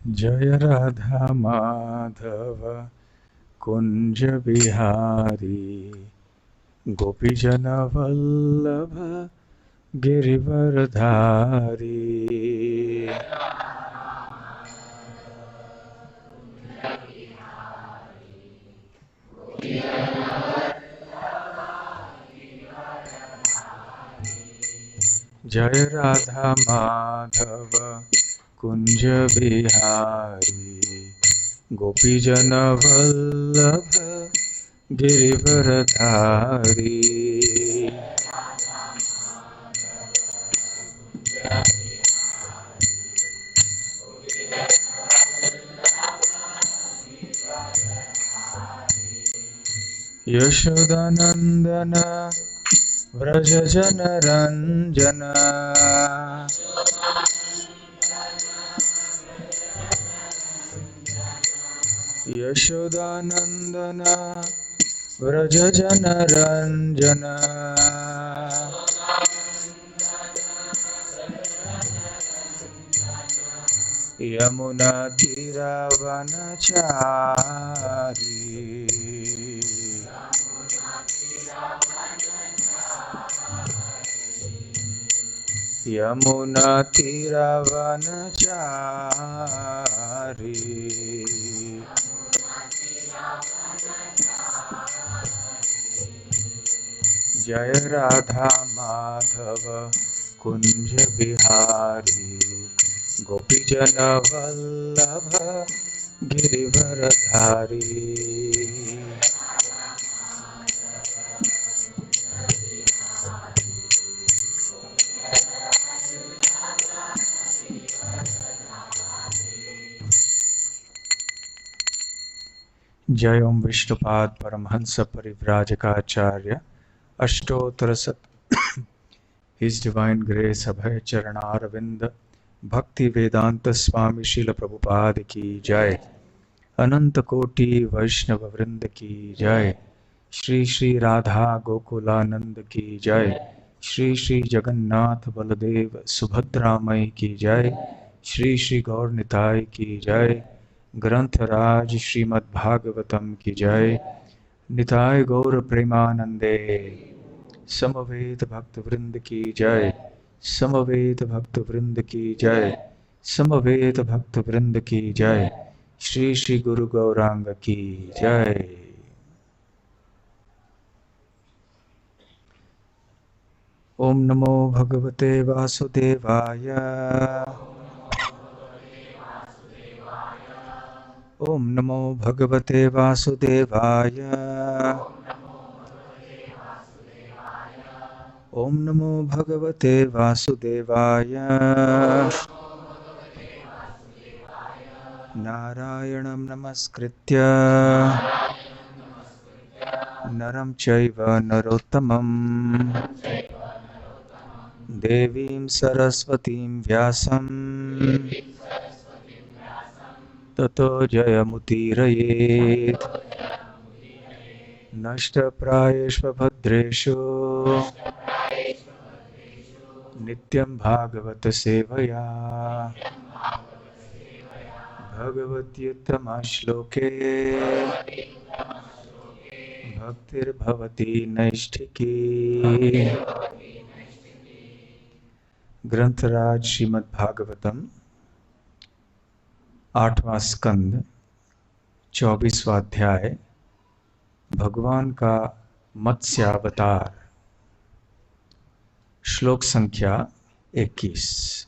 जय राधा माधव कुंज बिहारी गोपीजन वल्लभ गिरिवरधारी। जय राधा माधव कुंज बिहारी गोपीजन वल्लभ गिरिवरधारी। यशोदानंदन व्रज जन रंजन यशोदानंदन व्रज जन रंजन यमुना तीरावनचारी। यमुना तीरावनचारी। जय राधा माधव कुंज बिहारी गोपीजन वल्लभ गिरिवरधारी। जय ओम विष्णुपाद परमहंस परिव्राजकाचार्य अष्टोत्तर सत His Divine Grace अभय चरणारविंद भक्ति वेदांत स्वामी शील प्रभुपाद की जय। अनंत कोटि वैष्णव वृंद की जय। श्री श्री राधा गोकुलानंद की जय। श्री श्री जगन्नाथ बलदेव सुभद्रा मई की जय। श्री श्री गौर निताय की जय। ग्रंथराज श्रीमद् भागवतम की जय। निताय गौर प्रेमानंदे समवेत भक्त वृंद की जय। समवेत भक्त वृंद की जय। समवेत भक्त वृंद की जय। श्री श्री गुरु गौरांग की जय। ओम नमो भगवते वासुदेवाय। ओम नमो भगवते वासुदेवाय। ओम नमो भगवते वासुदेवाय। नारायणं नमस्कृत्य नरं चैव नरोत्तमं देवीं सरस्वतीं व्यासं ततो जयमुदीरयेत्। नष्टप्रायेषु भद्रेषु नित्यं भागवत सेवया भगवत्युत्तमा श्लोके भक्तिर्भवति नैष्ठिकी। ग्रंथराज श्रीमद् भागवतम 8वां स्कंद 24वां अध्याय भगवान का मत्स्यावतार। श्लोक संख्या 21।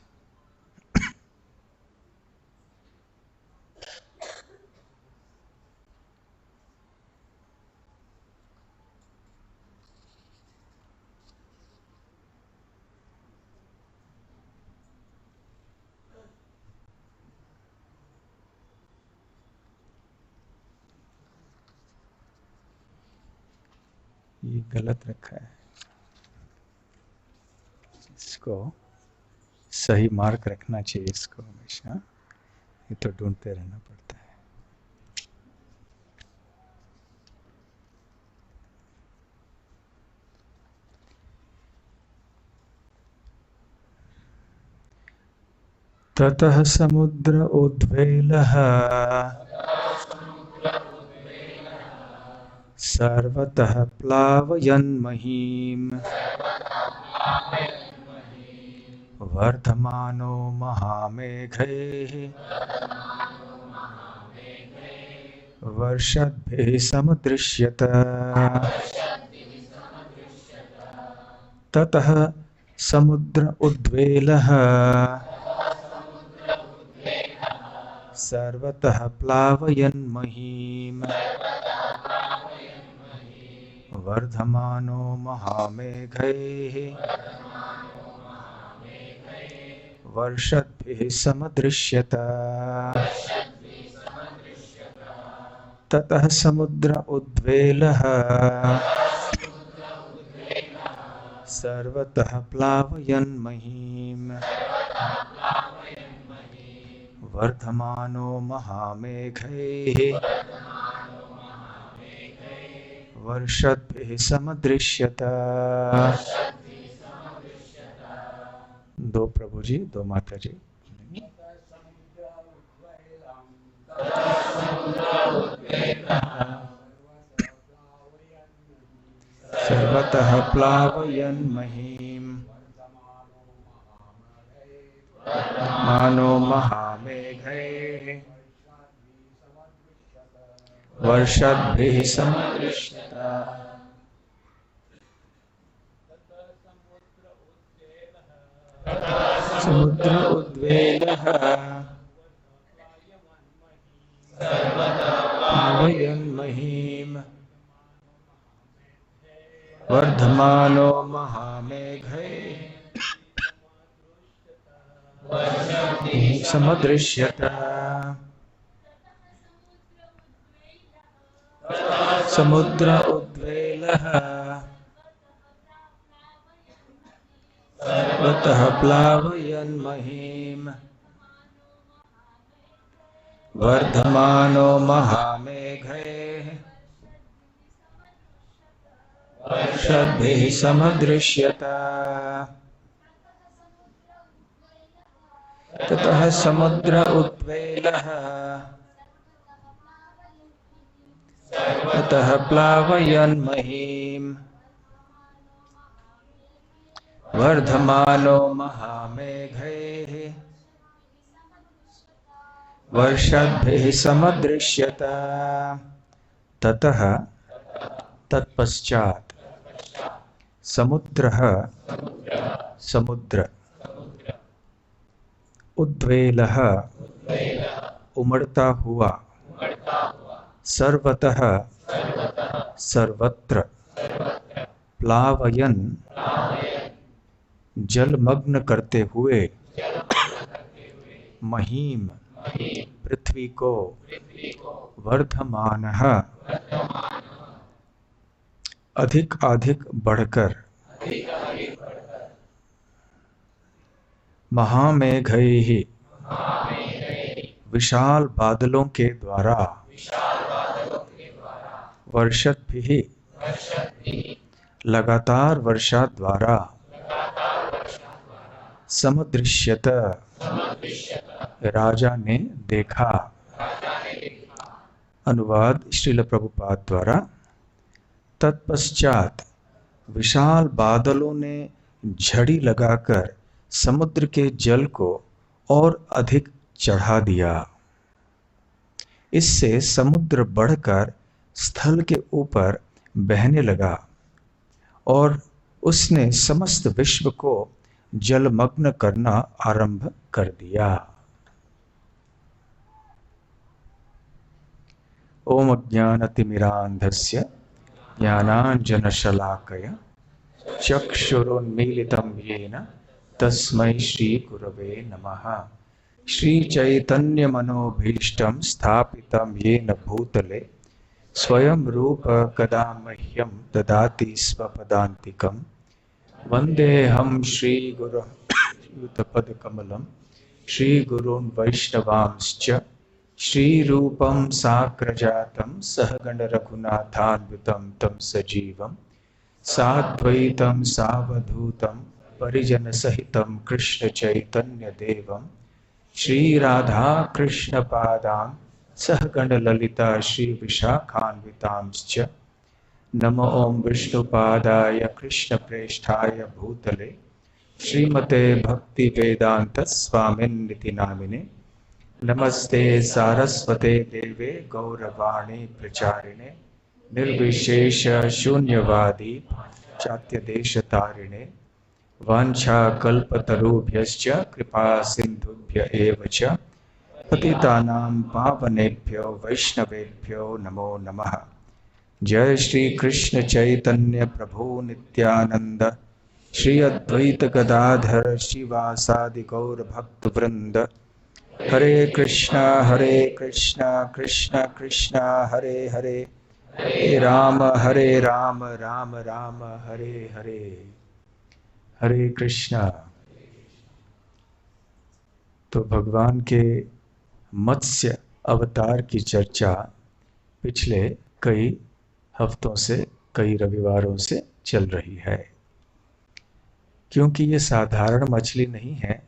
ये गलत रखा है, इसको सही मार्क रखना चाहिए इसको हमेशा, ये तो ढूंढते रहना पड़ता है। ततः समुद्र उद्वेलः सर्वतः प्लावयन्महीम् वर्धमानो महामेघैः वर्षद्भिः समदृश्यत। ततः समुद्र उद्वेलः सर्वतः प्लावयन्महीम् वर्धमानो महामेघैः वर्षद्भिः समदृश्यत। ततः समुद्र उद्वेलः सर्वतः प्लावयन्महीम् वर्धमानो महामेघैः वर्षद्भिः समदृश्यत। दो प्रभु जी, दो माता जी। सर्वतः प्लावयन्महीम् मानो महामेघैः वर्षद्भिः समदृश्यत। समुद्र उद्वेलः प्लावयन्महीम् वर्धमानो महामेघैः समदृश्यत। समुद्र उद्वेलः सर्वतः प्लावयन्महीम् वर्धमानो महामेघैः वर्षद्भिः समदृश्यत। ततः समुद्र उद्वेलः सर्वतः प्लावयन्महीम् वर्धमानो महामेघैः वर्षद्भिः समदृश्यत। ततः तत्पश्चात् समुद्रः समुद्र उद्वेलः उमड़ता हुआ सर्वतः सर्वत्र प्लावयन जलमग्न करते हुए महीम पृथ्वी को वर्धमानः अधिक अधिक बढ़कर महामेघैः विशाल बादलों के द्वारा वर्षद्भिः लगातार वर्षा द्वारा समदृश्यत राजा ने देखा। अनुवाद श्रील प्रभुपाद द्वारा। तत्पश्चात विशाल बादलों ने झड़ी लगाकर समुद्र के जल को और अधिक चढ़ा दिया। इससे समुद्र बढ़कर स्थल के ऊपर बहने लगा और उसने समस्त विश्व को जलमग्न करना आरंभ कर दिया। ओम अज्ञानतिमिरान्धस्य ज्ञानाञ्जनशलाकया चक्षुरुन्मीलितं येन तस्मै श्रीगुरवे नमः। श्रीचैतन्यमनोभीष्टं स्थापितं येन भूतले स्वयं रूप कदा मह्यं ददाति स्वपदान्तिकं। वन्देऽहं श्रीगुरुं युतपदकमलं श्रीगुरून् वैष्णवांश्च श्रीरूपं साग्रजातं सहगणरघुनाथान्वितं तं सजीवं साद्वैतं सावधूतं परिजनसहितं कृष्णचैतन्यदेवं श्री राधा कृष्ण पादान् सह गण ललिता श्री विशाखान्वितांश्च। नमो ओम विष्णुपादाय कृष्ण प्रेष्ठाय भूतले श्रीमते भक्ति वेदांत स्वामिन्निति नामिने। नमस्ते सारस्वते देवे गौरवाणी प्रचारिणे निर्विशेष शून्यवादी चात्य देश तारिणे। वाञ्छाकल्पतरुभ्यश्च कृपा सिन्धुभ्य एव च पतितानां पावनेभ्यो वैष्णवेभ्यो नमो नमः। जय श्री कृष्ण चैतन्य प्रभु नित्यानंद श्री अद्वैत गदाधर शिवासादि गौर भक्त वृंद। हरे कृष्णा कृष्णा कृष्णा हरे हरे, हरे राम राम राम हरे हरे। हरे कृष्णा। तो भगवान के मत्स्य अवतार की चर्चा पिछले कई हफ्तों से, कई रविवारों से चल रही है। क्योंकि ये साधारण मछली नहीं है,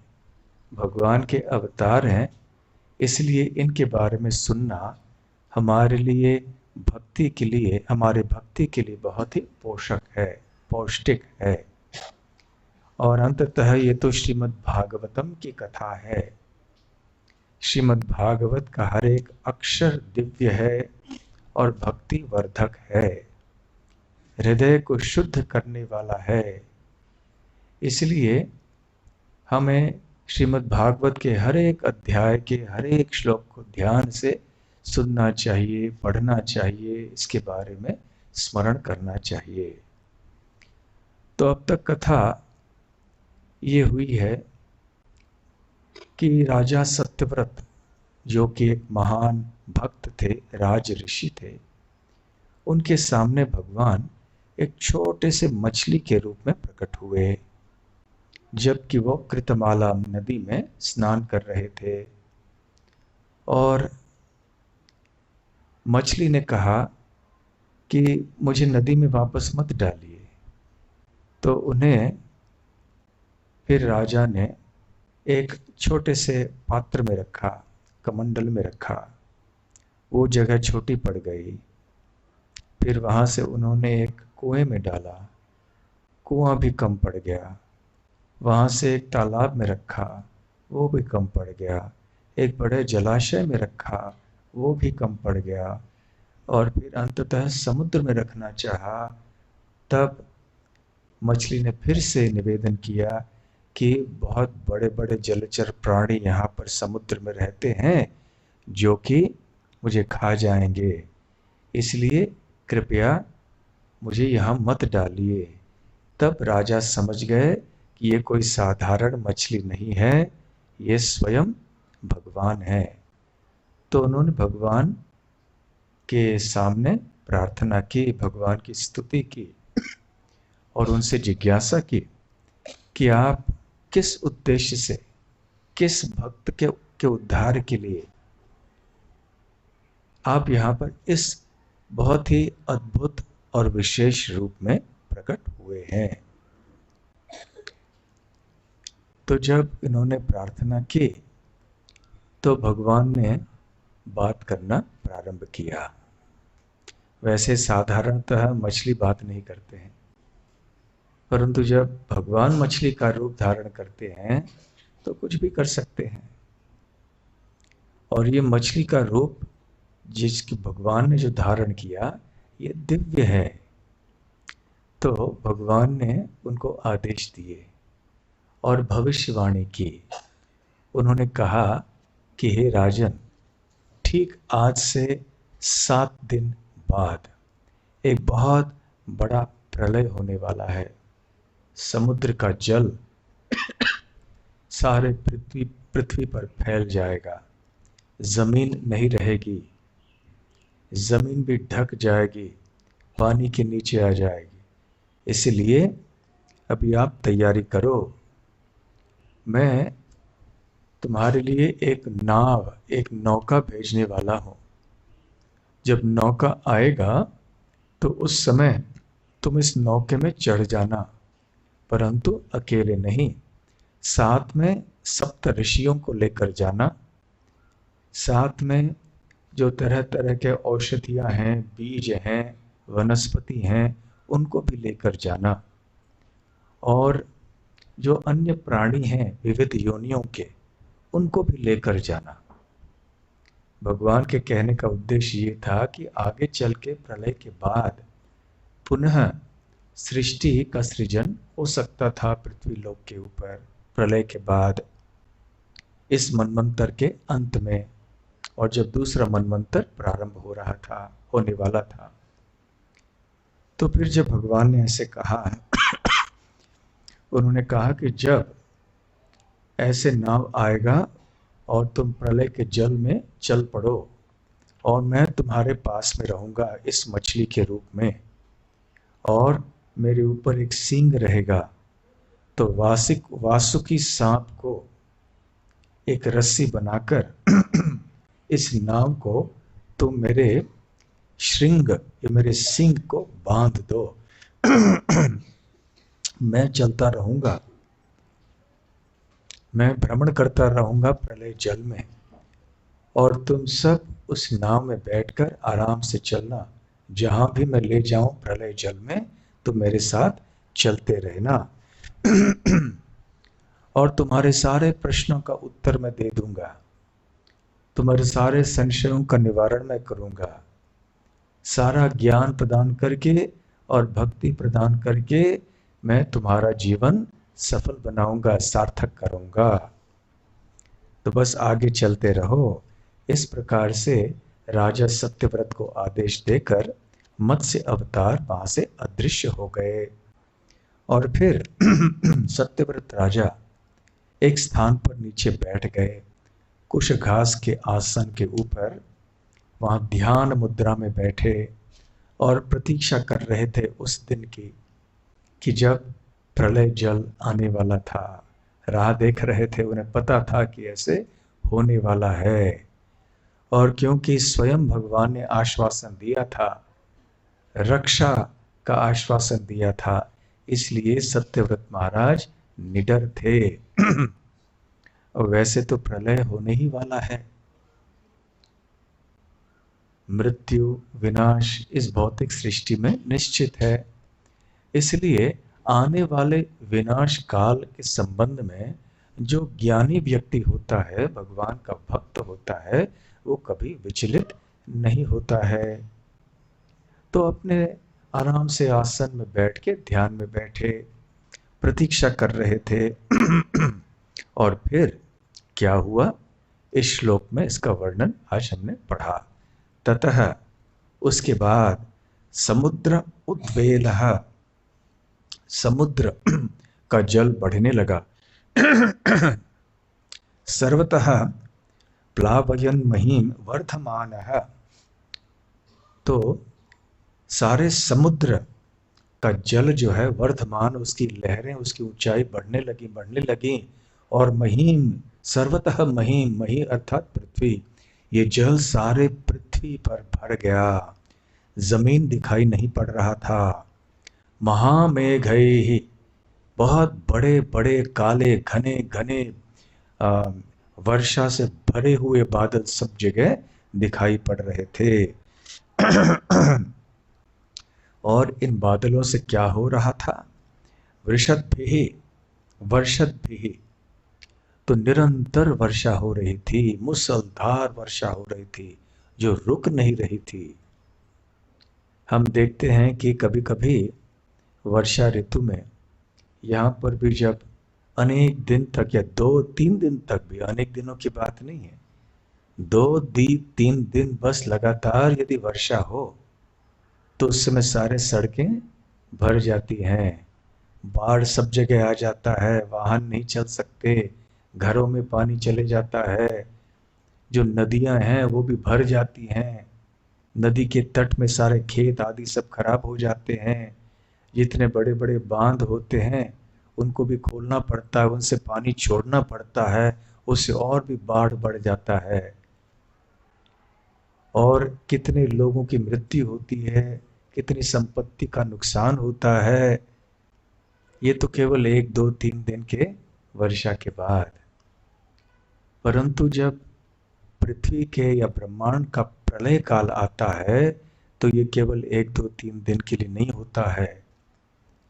भगवान के अवतार हैं, इसलिए इनके बारे में सुनना हमारे लिए भक्ति के लिए, हमारे भक्ति के लिए बहुत ही पोषक है, पौष्टिक है। और अंततः ये तो श्रीमद् भागवतम की कथा है। श्रीमद् भागवत का हर एक अक्षर दिव्य है और भक्ति वर्धक है, हृदय को शुद्ध करने वाला है। इसलिए हमें श्रीमद् भागवत के हर एक अध्याय के हर एक श्लोक को ध्यान से सुनना चाहिए, पढ़ना चाहिए, इसके बारे में स्मरण करना चाहिए। तो अब तक कथा ये हुई है कि राजा सत्यव्रत, जो कि एक महान भक्त थे, राज ऋषि थे, उनके सामने भगवान एक छोटे से मछली के रूप में प्रकट हुए, जबकि वो कृतमाला नदी में स्नान कर रहे थे। और मछली ने कहा कि मुझे नदी में वापस मत डालिए। तो उन्हें फिर राजा ने एक छोटे से पात्र में रखा, कमंडल में रखा। वो जगह छोटी पड़ गई। फिर वहाँ से उन्होंने एक कुएं में डाला, कुआं भी कम पड़ गया। वहाँ से एक तालाब में रखा, वो भी कम पड़ गया। एक बड़े जलाशय में रखा, वो भी कम पड़ गया। और फिर अंततः समुद्र में रखना चाहा। तब मछली ने फिर से निवेदन किया कि बहुत बड़े बड़े जलचर प्राणी यहाँ पर समुद्र में रहते हैं, जो कि मुझे खा जाएंगे, इसलिए कृपया मुझे यहाँ मत डालिए। तब राजा समझ गए कि ये कोई साधारण मछली नहीं है, ये स्वयं भगवान है। तो उन्होंने भगवान के सामने प्रार्थना की, भगवान की स्तुति की और उनसे जिज्ञासा की कि आप किस उद्देश्य से, किस भक्त के उद्धार के लिए आप यहाँ पर इस बहुत ही अद्भुत और विशेष रूप में प्रकट हुए हैं। तो जब इन्होंने प्रार्थना की तो भगवान ने बात करना प्रारंभ किया। वैसे साधारणतः मछली बात नहीं करते हैं, परंतु जब भगवान मछली का रूप धारण करते हैं तो कुछ भी कर सकते हैं। और ये मछली का रूप जिसकी भगवान ने जो धारण किया, ये दिव्य है। तो भगवान ने उनको आदेश दिए और भविष्यवाणी की। उन्होंने कहा कि हे राजन, ठीक आज से 7 दिन बाद एक बहुत बड़ा प्रलय होने वाला है। समुद्र का जल सारे पृथ्वी पर फैल जाएगा, जमीन नहीं रहेगी, जमीन भी ढक जाएगी, पानी के नीचे आ जाएगी। इसलिए अभी आप तैयारी करो। मैं तुम्हारे लिए एक नाव, एक नौका भेजने वाला हूं। जब नौका आएगा तो उस समय तुम इस नौके में चढ़ जाना, परंतु अकेले नहीं, साथ में सप्त ऋषियों को लेकर जाना, साथ में जो तरह तरह के औषधियाँ हैं, बीज हैं, वनस्पति हैं, उनको भी लेकर जाना, और जो अन्य प्राणी हैं विविध योनियों के, उनको भी लेकर जाना। भगवान के कहने का उद्देश्य ये था कि आगे चल के प्रलय के बाद पुनः सृष्टि का सृजन हो सकता था पृथ्वी लोक के ऊपर प्रलय के बाद, इस मनवंतर के अंत में, और जब दूसरा मनवंतर प्रारंभ हो रहा था, होने वाला था। तो फिर जब भगवान ने ऐसे कहा, उन्होंने कहा कि जब ऐसे नाव आएगा और तुम प्रलय के जल में चल पड़ो, और मैं तुम्हारे पास में रहूंगा इस मछली के रूप में, और मेरे ऊपर एक सींग रहेगा, तो वासुकी सांप को एक रस्सी बनाकर इस नाव को तुम मेरे श्रृंग, ये मेरे सींग को बांध दो। मैं चलता रहूंगा, मैं भ्रमण करता रहूंगा प्रलय जल में, और तुम सब उस नाव में बैठकर आराम से चलना, जहां भी मैं ले जाऊं प्रलय जल में, तुम मेरे साथ चलते रहना। और तुम्हारे सारे प्रश्नों का उत्तर मैं दे दूंगा, तुम्हारे सारे संशयों का निवारण मैं करूंगा, सारा ज्ञान प्रदान करके और भक्ति प्रदान करके मैं तुम्हारा जीवन सफल बनाऊंगा, सार्थक करूंगा। तो बस आगे चलते रहो। इस प्रकार से राजा सत्यव्रत को आदेश देकर मत्स्य अवतार वहां से अदृश्य हो गए। और फिर सत्यव्रत राजा एक स्थान पर नीचे बैठ गए, कुश घास के आसन के ऊपर, वहां ध्यान मुद्रा में बैठे और प्रतीक्षा कर रहे थे उस दिन की, कि जब प्रलय जल आने वाला था। राह देख रहे थे, उन्हें पता था कि ऐसे होने वाला है। और क्योंकि स्वयं भगवान ने आश्वासन दिया था, रक्षा का आश्वासन दिया था, इसलिए सत्यव्रत महाराज निडर थे। और वैसे तो प्रलय होने ही वाला है, मृत्यु विनाश इस भौतिक सृष्टि में निश्चित है। इसलिए आने वाले विनाश काल के संबंध में जो ज्ञानी व्यक्ति होता है, भगवान का भक्त होता है, वो कभी विचलित नहीं होता है। तो अपने आराम से आसन में बैठ के ध्यान में बैठे प्रतीक्षा कर रहे थे। और फिर क्या हुआ, इस श्लोक में इसका वर्णन आज हमने पढ़ा। ततः उसके बाद समुद्र उद्वेलः, समुद्र का जल बढ़ने लगा। सर्वतः प्लावयन् महीम वर्धमानः, तो सारे समुद्र का जल जो है वर्धमान, उसकी लहरें, उसकी ऊंचाई बढ़ने लगी। और महीम, सर्वतः महीम, मही अर्थात पृथ्वी, ये जल सारे पृथ्वी पर भर गया, जमीन दिखाई नहीं पड़ रहा था। महामेघैः, बहुत बड़े बड़े काले घने घने वर्षा से भरे हुए बादल सब जगह दिखाई पड़ रहे थे। और इन बादलों से क्या हो रहा था, वर्षद्भिः, तो निरंतर वर्षा हो रही थी, मूसलधार वर्षा हो रही थी, जो रुक नहीं रही थी। हम देखते हैं कि कभी कभी वर्षा ऋतु में यहाँ पर भी जब अनेक दिन तक, या 2-3 दिन तक भी, अनेक दिनों की बात नहीं है, 2-3 दिन बस लगातार यदि वर्षा हो, तो उस समय सारे सड़कें भर जाती हैं, बाढ़ सब जगह आ जाता है, वाहन नहीं चल सकते, घरों में पानी चले जाता है, जो नदियां हैं वो भी भर जाती हैं, नदी के तट में सारे खेत आदि सब खराब हो जाते हैं, जितने बड़े बड़े बांध होते हैं उनको भी खोलना पड़ता है, उनसे पानी छोड़ना पड़ता है, उससे और भी बाढ़ बढ़ जाता है, और कितने लोगों की मृत्यु होती है, कितनी संपत्ति का नुकसान होता है। ये तो केवल 1-2-3 दिन के वर्षा के बाद। परंतु जब पृथ्वी के या ब्रह्मांड का प्रलय काल आता है तो ये केवल 1 2 3 दिन के लिए नहीं होता है,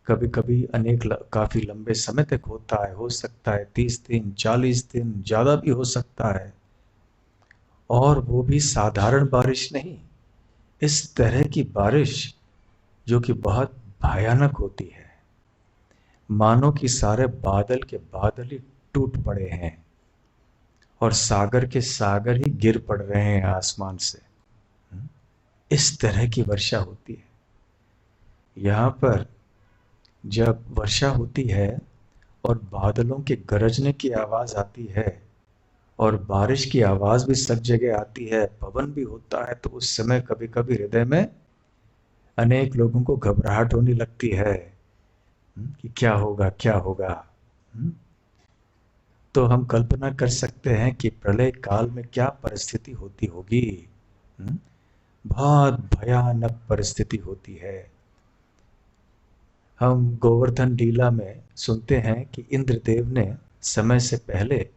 कभी कभी काफी लंबे समय तक होता है। हो सकता है 30 दिन, 40 दिन, ज्यादा भी हो सकता है। और वो भी साधारण बारिश नहीं, इस तरह की बारिश जो कि बहुत भयानक होती है, मानो कि सारे बादल के बादल ही टूट पड़े हैं और सागर के सागर ही गिर पड़ रहे हैं आसमान से। इस तरह की वर्षा होती है। यहाँ पर जब वर्षा होती है और बादलों के गरजने की आवाज आती है और बारिश की आवाज भी सब जगह आती है, पवन भी होता है, तो उस समय कभी कभी हृदय में अनेक लोगों को घबराहट होने लगती है कि क्या होगा क्या होगा। तो हम कल्पना कर सकते हैं कि प्रलय काल में क्या परिस्थिति होती होगी। बहुत भयानक परिस्थिति होती है। हम गोवर्धन लीला में सुनते हैं कि इंद्रदेव ने समय से पहले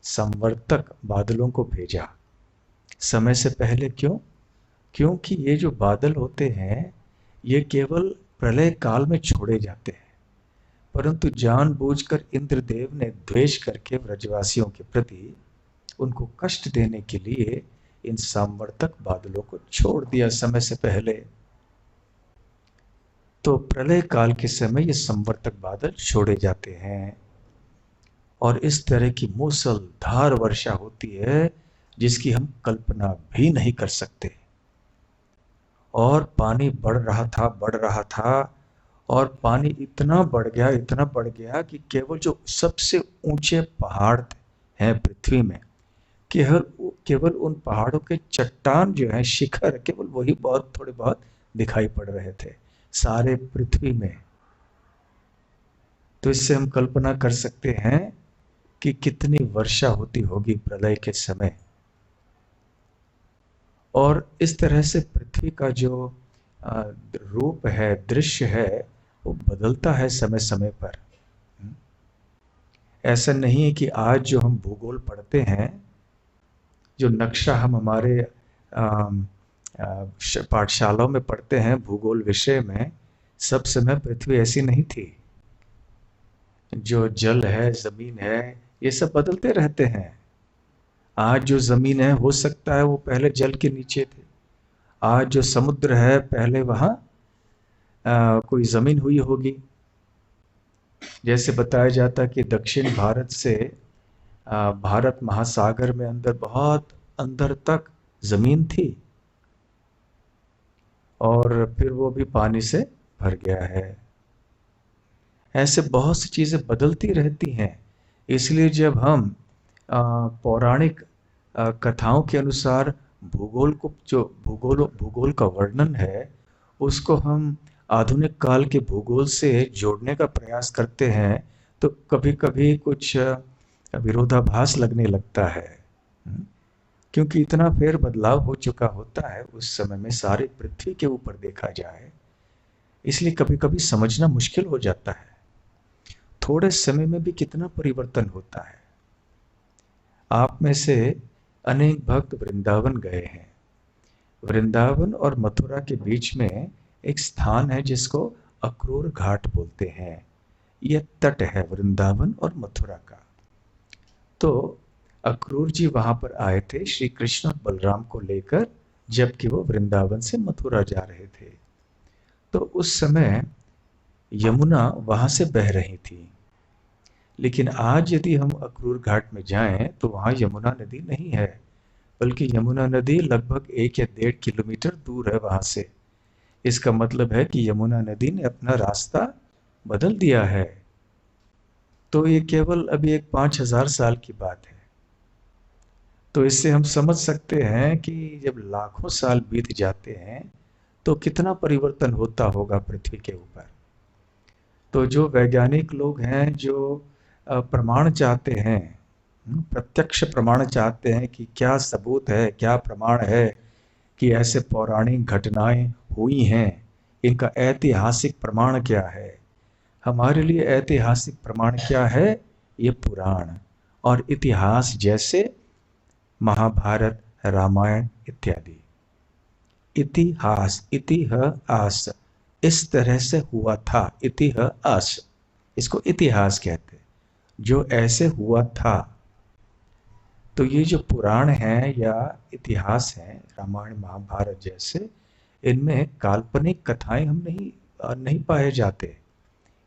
संवर्तक बादलों को भेजा। समय से पहले क्यों? क्योंकि ये जो बादल होते हैं ये केवल प्रलय काल में छोड़े जाते हैं, परंतु जानबूझकर इंद्रदेव ने द्वेष करके ब्रजवासियों के प्रति उनको कष्ट देने के लिए इन संवर्तक बादलों को छोड़ दिया समय से पहले। तो प्रलय काल के समय ये संवर्तक बादल छोड़े जाते हैं और इस तरह की मूसलधार वर्षा होती है जिसकी हम कल्पना भी नहीं कर सकते। और पानी बढ़ रहा था और पानी इतना बढ़ गया कि केवल जो सबसे ऊंचे पहाड़ हैं पृथ्वी में, केवल उन पहाड़ों के चट्टान जो है, शिखर, केवल वही थोड़े बहुत दिखाई पड़ रहे थे सारे पृथ्वी में। तो इससे हम कल्पना कर सकते हैं कि कितनी वर्षा होती होगी प्रलय के समय। और इस तरह से पृथ्वी का जो रूप है, दृश्य है, वो बदलता है समय समय पर। ऐसा नहीं है कि आज जो हम भूगोल पढ़ते हैं, जो नक्शा हम हमारे पाठशालाओं में पढ़ते हैं भूगोल विषय में, सब समय पृथ्वी ऐसी नहीं थी। जो जल है, जमीन है, ये सब बदलते रहते हैं। आज जो जमीन है हो सकता है वो पहले जल के नीचे थे। आज जो समुद्र है पहले वहां कोई जमीन हुई होगी। जैसे बताया जाता कि दक्षिण भारत से भारत महासागर में अंदर बहुत अंदर तक जमीन थी और फिर वो भी पानी से भर गया है। ऐसे बहुत सी चीजें बदलती रहती हैं। इसलिए जब हम पौराणिक कथाओं के अनुसार भूगोल का वर्णन है, उसको हम आधुनिक काल के भूगोल से जोड़ने का प्रयास करते हैं, तो कभी कभी कुछ विरोधाभास लगने लगता है। क्योंकि इतना फेर बदलाव हो चुका होता है उस समय में सारी पृथ्वी के ऊपर देखा जाए, इसलिए कभी कभी समझना मुश्किल हो जाता है थोड़े समय में भी कितना परिवर्तन होता है। आप में से अनेक भक्त वृंदावन गए हैं। वृंदावन और मथुरा के बीच में एक स्थान है जिसको अक्रूर घाट बोलते हैं। यह तट है वृंदावन और मथुरा का। तो अक्रूर जी वहां पर आए थे श्री कृष्ण और बलराम को लेकर, जबकि वो वृंदावन से मथुरा जा रहे थे। तो उस समय यमुना वहां से बह रही थी। लेकिन आज यदि हम अक्रूर घाट में जाएं तो वहां यमुना नदी नहीं है, बल्कि यमुना नदी लगभग 1 या 1.5 किलोमीटर दूर है वहां से। इसका मतलब है कि यमुना नदी ने अपना रास्ता बदल दिया है। तो ये केवल अभी एक 5000 साल की बात है। तो इससे हम समझ सकते हैं कि जब लाखों साल बीत जाते हैं तो कितना परिवर्तन होता होगा पृथ्वी के ऊपर। तो जो वैज्ञानिक लोग हैं, जो प्रमाण चाहते हैं, प्रत्यक्ष प्रमाण चाहते हैं कि क्या सबूत है, क्या प्रमाण है कि ऐसे पौराणिक घटनाएं हुई हैं, इनका ऐतिहासिक प्रमाण क्या है। हमारे लिए ऐतिहासिक प्रमाण क्या है? ये पुराण और इतिहास जैसे महाभारत, रामायण इत्यादि। इतिहास, इतिहास, इस तरह से हुआ था, इतिहास, इसको इतिहास कहते हैं, जो ऐसे हुआ था। तो ये जो पुराण हैं या इतिहास हैं, रामायण महाभारत जैसे, इनमें काल्पनिक कथाएं हम नहीं पाए जाते।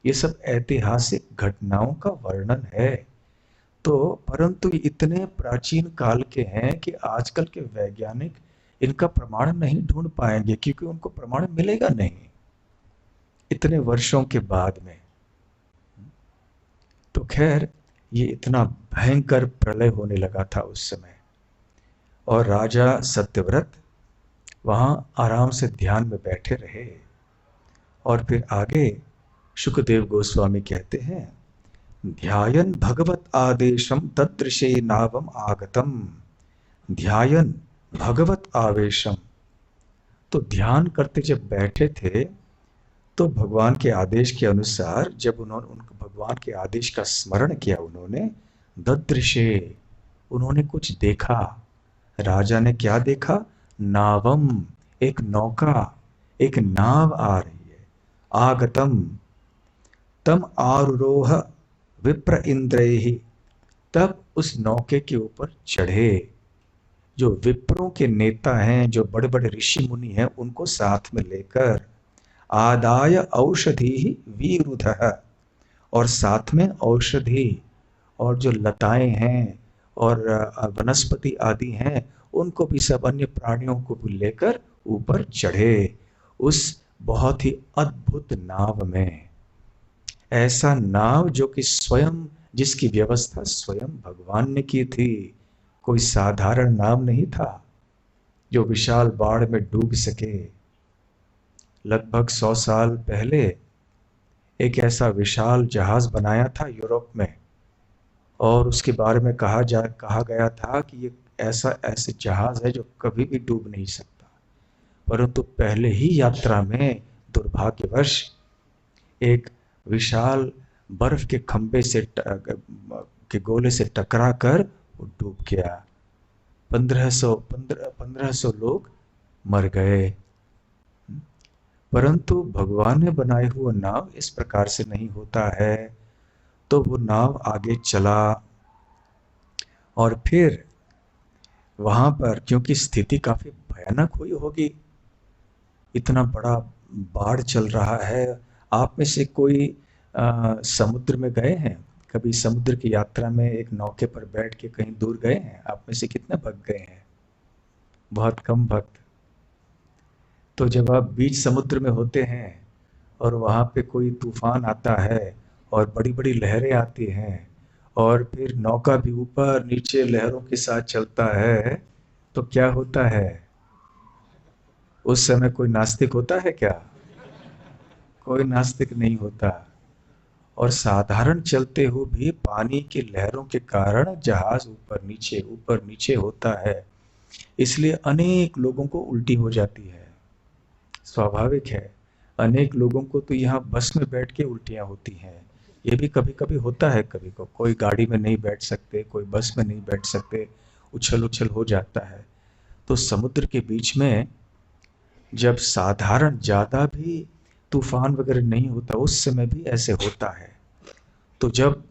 ये सब ऐतिहासिक घटनाओं का वर्णन है। तो परंतु ये इतने प्राचीन काल के हैं कि आजकल के वैज्ञानिक इनका प्रमाण नहीं ढूंढ पाएंगे, क्योंकि उनको प्रमाण मिलेगा नहीं इतने वर्षों के बाद में। तो खैर, ये इतना भयंकर प्रलय होने लगा था उस समय, और राजा सत्यव्रत वहां आराम से ध्यान में बैठे रहे। और फिर आगे शुकदेव गोस्वामी कहते हैं, ध्यायन भगवत आदेशम तदृशे नावम आगतम। ध्यायन भगवत आवेशम, तो ध्यान करते जब बैठे थे तो भगवान के आदेश के अनुसार जब उन्होंने उनको भगवान के आदेश का स्मरण किया, उन्होंने ददृशे, उन्होंने कुछ देखा। राजा ने क्या देखा? नावम, एक नौका, एक नाव आ रही है। आगतम, तम आरुरोह विप्र इंद्रैहि, तब उस नौके के ऊपर चढ़े जो विप्रों के नेता हैं, जो बड़े बड़े ऋषि मुनि हैं, उनको साथ में लेकर। आदाय औषधि विरुधः, और साथ में औषधि और जो लताएं हैं और वनस्पति आदि हैं, उनको भी, सब अन्य प्राणियों को भी लेकर ऊपर चढ़े उस बहुत ही अद्भुत नाव में। ऐसा नाव जो कि स्वयं, जिसकी व्यवस्था स्वयं भगवान ने की थी, कोई साधारण नाव नहीं था जो विशाल बाढ़ में डूब सके। लगभग 100 साल पहले एक ऐसा विशाल जहाज बनाया था यूरोप में, और उसके बारे में कहा गया था कि ये ऐसे जहाज है जो कभी भी डूब नहीं सकता। परंतु पहले ही यात्रा में दुर्भाग्यवश एक विशाल बर्फ के खंभे से के गोले से टकरा कर वो डूब गया। 1500 लोग मर गए। परंतु भगवान ने बनाए हुआ नाव इस प्रकार से नहीं होता है। तो वो नाव आगे चला, और फिर वहां पर, क्योंकि स्थिति काफी भयानक हुई होगी, इतना बड़ा बाढ़ चल रहा है। आप में से कोई समुद्र में गए हैं? कभी समुद्र की यात्रा में एक नौके पर बैठ के कहीं दूर गए हैं? आप में से कितने भक्त गए हैं? बहुत कम भक्त। तो जब आप बीच समुद्र में होते हैं और वहाँ पे कोई तूफान आता है और बड़ी बड़ी लहरें आती हैं, और फिर नौका भी ऊपर नीचे लहरों के साथ चलता है, तो क्या होता है? उस समय कोई नास्तिक होता है क्या? कोई नास्तिक नहीं होता। और साधारण चलते हुए भी पानी की लहरों के कारण जहाज ऊपर नीचे होता है, इसलिए अनेक लोगों को उल्टी हो जाती है। स्वाभाविक है, अनेक लोगों को तो यहाँ बस में बैठ के उल्टियाँ होती हैं। ये भी कभी कभी होता है, कभी को कोई गाड़ी में नहीं बैठ सकते, कोई बस में नहीं बैठ सकते, उछल उछल हो जाता है। तो समुद्र के बीच में जब साधारण ज़्यादा भी तूफान वगैरह नहीं होता, उस समय भी ऐसे होता है। तो जब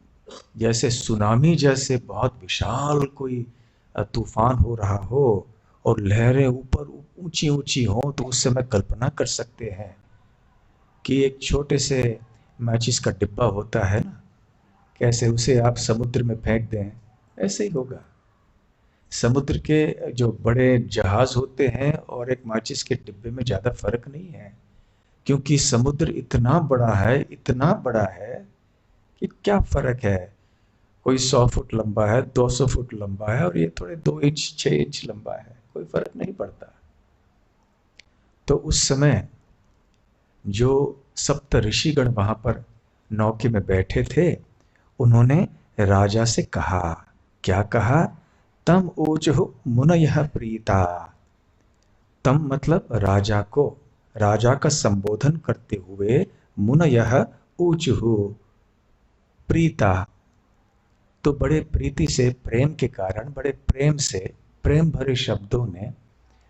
जैसे सुनामी जैसे बहुत विशाल कोई तूफान हो रहा हो और लहरें ऊपर ऊंची ऊंची हों, तो उस समय कल्पना कर सकते हैं कि एक छोटे से मैचिस का डिब्बा होता है ना, कैसे उसे आप समुद्र में फेंक दें, ऐसे ही होगा। समुद्र के जो बड़े जहाज होते हैं और एक माचिस के डिब्बे में ज़्यादा फर्क नहीं है, क्योंकि समुद्र इतना बड़ा है, इतना बड़ा है कि क्या फर्क है। कोई 100 फुट लंबा है, 200 फुट लंबा है, और ये थोड़े 2 इंच 6 इंच लंबा है, कोई फर्क नहीं पड़ता। तो उस समय जो सप्त ऋषिगण वहां पर नौके में बैठे थे, उन्होंने राजा से कहा, क्या कहा? तम ऊचुः मुनयः प्रीता। तम मतलब राजा को, राजा का संबोधन करते हुए मुनयः ऊचुः प्रीता, तो बड़े प्रीति से, प्रेम के कारण, बड़े प्रेम से प्रेम भरे शब्दों ने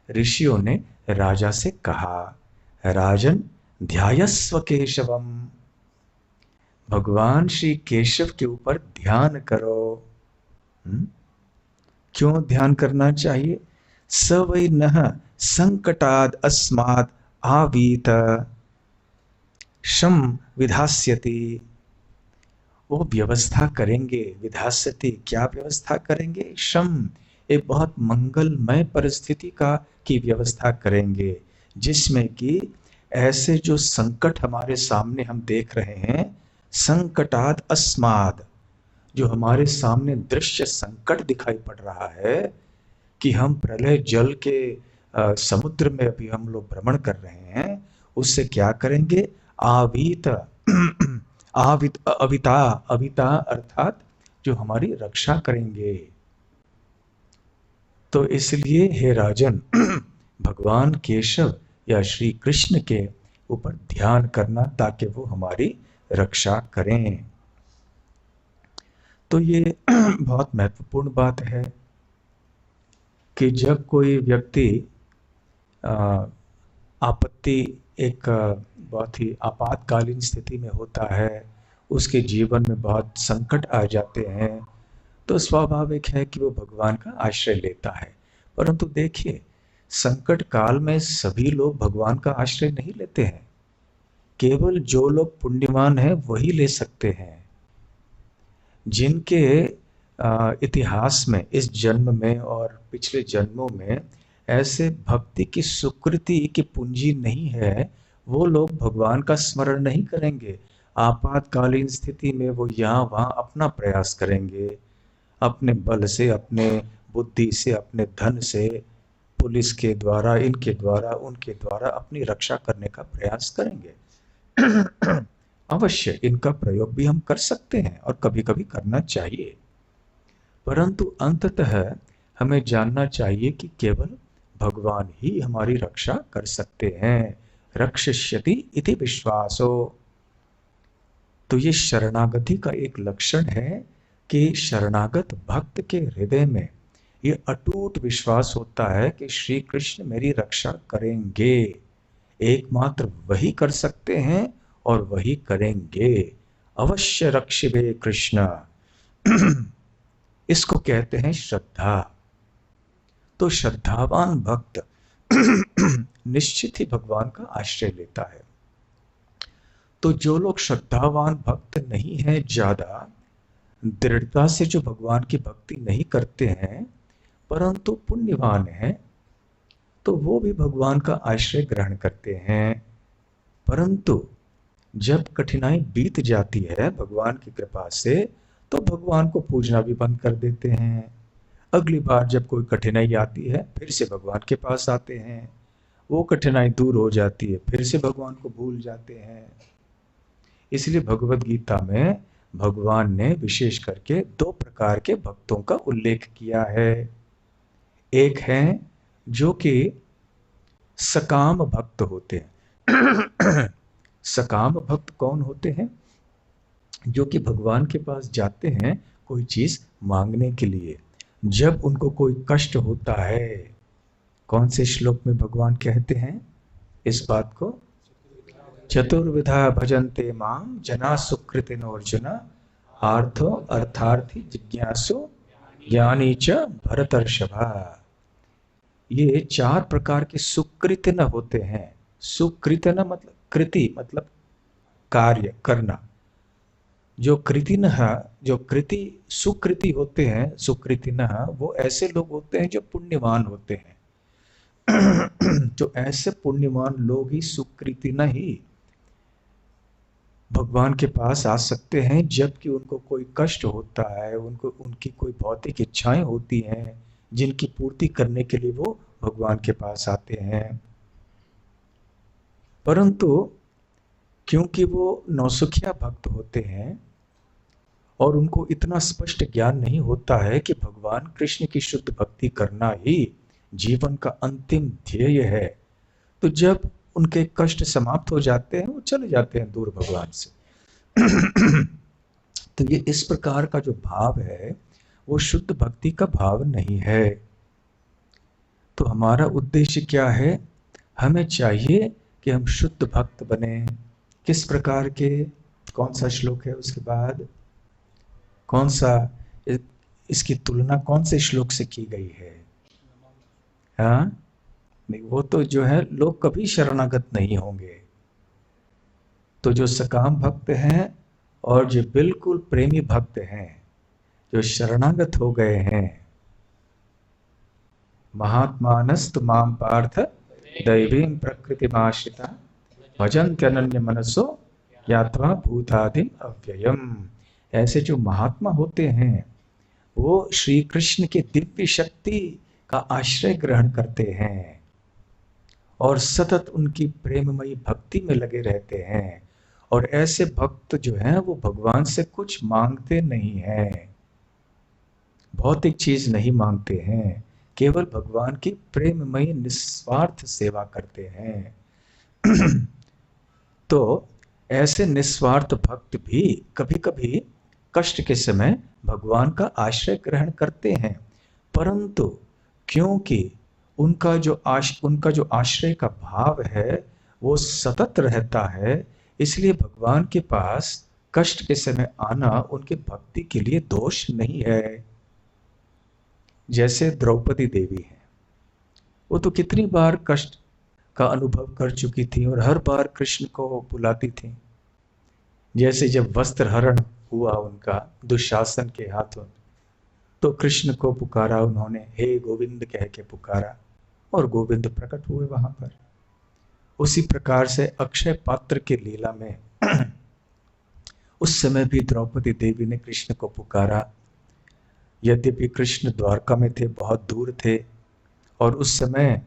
ऋषियों ने राजा से कहा, राजन ध्यायस्व केशवम, भगवान श्री केशव के ऊपर ध्यान करो। क्यों ध्यान करना चाहिए? स वै नः संकटाद अस्माद आवीत शम विधास्यति, वो व्यवस्था करेंगे। विधास्यति, क्या व्यवस्था करेंगे? शम, एक बहुत मंगलमय परिस्थिति का की व्यवस्था करेंगे, जिसमें कि ऐसे जो संकट हमारे सामने हम देख रहे हैं, संकटाद अस्माद, जो हमारे सामने दृश्य संकट दिखाई पड़ रहा है कि हम प्रलय जल के समुद्र में अभी हम लोग भ्रमण कर रहे हैं, उससे क्या करेंगे? आवीत आवित अविता, अविता अर्थात जो हमारी रक्षा करेंगे। तो इसलिए हे राजन, भगवान केशव या श्री कृष्ण के ऊपर ध्यान करना ताकि वो हमारी रक्षा करें। तो ये बहुत महत्वपूर्ण बात है कि जब कोई व्यक्ति आपत्ति, एक बहुत ही आपातकालीन स्थिति में होता है, उसके जीवन में बहुत संकट आ जाते हैं, तो स्वाभाविक है कि वो भगवान का आश्रय लेता है। परंतु देखिए, संकट काल में सभी लोग भगवान का आश्रय नहीं लेते हैं। केवल जो लोग पुण्यवान हैं वही ले सकते हैं। जिनके इतिहास में, इस जन्म में और पिछले जन्मों में ऐसे भक्ति की सुकृति की पूंजी नहीं है, वो लोग भगवान का स्मरण नहीं करेंगे। आपातकालीन स्थिति में वो यहाँ वहाँ अपना प्रयास करेंगे, अपने बल से, अपने बुद्धि से, अपने धन से, पुलिस के द्वारा, इनके द्वारा, उनके द्वारा अपनी रक्षा करने का प्रयास करेंगे। अवश्य इनका प्रयोग भी हम कर सकते हैं और कभी कभी करना चाहिए, परंतु अंततः हमें जानना चाहिए कि केवल भगवान ही हमारी रक्षा कर सकते हैं। रक्षिष्यति इति विश्वासो। तो ये शरणागति का एक लक्षण है कि शरणागत भक्त के हृदय में ये अटूट विश्वास होता है कि श्री कृष्ण मेरी रक्षा करेंगे। एकमात्र वही कर सकते हैं और वही करेंगे। अवश्य रक्षिबे कृष्ण। इसको कहते हैं श्रद्धा। तो श्रद्धावान भक्त निश्चित ही भगवान का आश्रय लेता है। तो जो लोग श्रद्धावान भक्त नहीं है, ज्यादा दृढ़ता से जो भगवान की भक्ति नहीं करते हैं, परंतु पुण्यवान हैं, तो वो भी भगवान का आश्रय ग्रहण करते हैं। परंतु जब कठिनाई बीत जाती है भगवान की कृपा से, तो भगवान को पूजना भी बंद कर देते हैं। अगली बार जब कोई कठिनाई आती है, फिर से भगवान के पास आते हैं। वो कठिनाई दूर हो जाती है, फिर से भगवान को भूल जाते हैं। इसलिए भगवत गीता में भगवान ने विशेष करके 2 प्रकार के भक्तों का उल्लेख किया है। एक है जो कि सकाम भक्त होते हैं। सकाम भक्त कौन होते हैं? जो कि भगवान के पास जाते हैं कोई चीज मांगने के लिए। जब उनको कोई कष्ट होता है, कौन से श्लोक में भगवान कहते हैं इस बात को? चतुर्विधा भजन्ते माम जना सुकृतिनो अर्जुन, आर्थो अर्थार्थी जिज्ञासु ज्ञानी च भरतर्षभा। ये 4 प्रकार के सुकृतिन होते हैं। सुकृतिन मतलब कृति, मतलब कार्य करना। जो कृतिन, जो कृति सुकृति होते हैं, सुकृतिन, वो ऐसे लोग होते हैं जो पुण्यवान होते हैं। जो ऐसे पुण्यवान लोग ही सुकृतिन ही भगवान के पास आ सकते हैं, जबकि उनको कोई कष्ट होता है, उनको उनकी कोई भौतिक इच्छाएं होती हैं, जिनकी पूर्ति करने के लिए वो भगवान के पास आते हैं। परंतु क्योंकि वो नौसुखिया भक्त होते हैं और उनको इतना स्पष्ट ज्ञान नहीं होता है कि भगवान कृष्ण की शुद्ध भक्ति करना ही जीवन का अंतिम ध्येय है, तो जब उनके कष्ट समाप्त हो जाते हैं, वो चले जाते हैं दूर भगवान से। तो ये इस प्रकार का जो भाव है, वो शुद्ध भक्ति का भाव नहीं है। तो हमारा उद्देश्य क्या है? हमें चाहिए कि हम शुद्ध भक्त बने। किस प्रकार के? कौन सा श्लोक है उसके बाद? कौन सा? इसकी तुलना कौन से श्लोक से की गई है? हाँ, नहीं, वो तो जो है लोग कभी शरणागत नहीं होंगे। तो जो सकाम भक्त हैं और जो बिल्कुल प्रेमी भक्त हैं, जो शरणागत हो गए हैं, महात्मानस्तु माम पार्थ दैवीं प्रकृतिमाश्रिता भजन्त्यनन्य मनसो यात्वा भूतादिम अव्ययम। ऐसे जो महात्मा होते हैं वो श्री कृष्ण की दिव्य शक्ति का आश्रय ग्रहण करते हैं और सतत उनकी प्रेममयी भक्ति में लगे रहते हैं। और ऐसे भक्त जो हैं वो भगवान से कुछ मांगते नहीं हैं, भौतिक चीज नहीं मांगते हैं, केवल भगवान की प्रेममयी निस्वार्थ सेवा करते हैं। तो ऐसे निस्वार्थ भक्त भी कभी कभी कष्ट के समय भगवान का आश्रय ग्रहण करते हैं, परंतु क्योंकि उनका जो आश्रय का भाव है वो सतत रहता है, इसलिए भगवान के पास कष्ट के समय आना उनके भक्ति के लिए दोष नहीं है। जैसे द्रौपदी देवी है, वो तो कितनी बार कष्ट का अनुभव कर चुकी थी और हर बार कृष्ण को बुलाती थी। जैसे जब वस्त्र हरण हुआ उनका दुशासन के हाथों, तो कृष्ण को पुकारा उन्होंने, हे गोविंद कह के पुकारा और गोविंद प्रकट हुए वहां पर। उसी प्रकार से अक्षय पात्र के लीला में उस समय भी द्रौपदी देवी ने कृष्ण को पुकारा। यद्यपि कृष्ण द्वारका में थे, बहुत दूर थे, और उस समय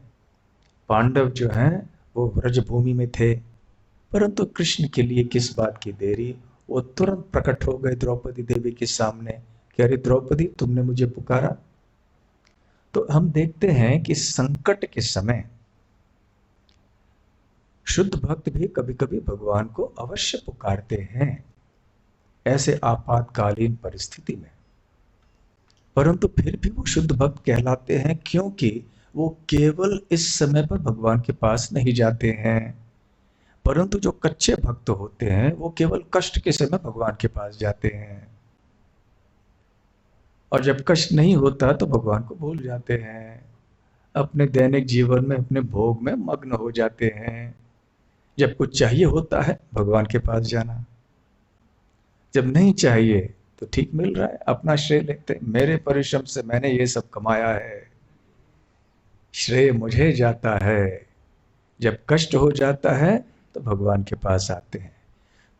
पांडव जो हैं वो व्रजभूमि में थे, परंतु कृष्ण के लिए किस बात की देरी, वो तुरंत प्रकट हो गए द्रौपदी देवी के सामने कि अरे द्रौपदी, तुमने मुझे पुकारा। तो हम देखते हैं कि संकट के समय शुद्ध भक्त भी कभी कभी भगवान को अवश्य पुकारते हैं, ऐसे आपातकालीन परिस्थिति में, परंतु फिर भी वो शुद्ध भक्त कहलाते हैं, क्योंकि वो केवल इस समय पर भगवान के पास नहीं जाते हैं। परंतु जो कच्चे भक्त होते हैं वो केवल कष्ट के समय भगवान के पास जाते हैं, और जब कष्ट नहीं होता तो भगवान को भूल जाते हैं, अपने दैनिक जीवन में अपने भोग में मग्न हो जाते हैं। जब कुछ चाहिए होता है भगवान के पास जाना, जब नहीं चाहिए तो ठीक मिल रहा है अपना श्रेय लेते हैं, मेरे परिश्रम से मैंने ये सब कमाया है, श्रेय मुझे जाता है। जब कष्ट हो जाता है तो भगवान के पास आते हैं।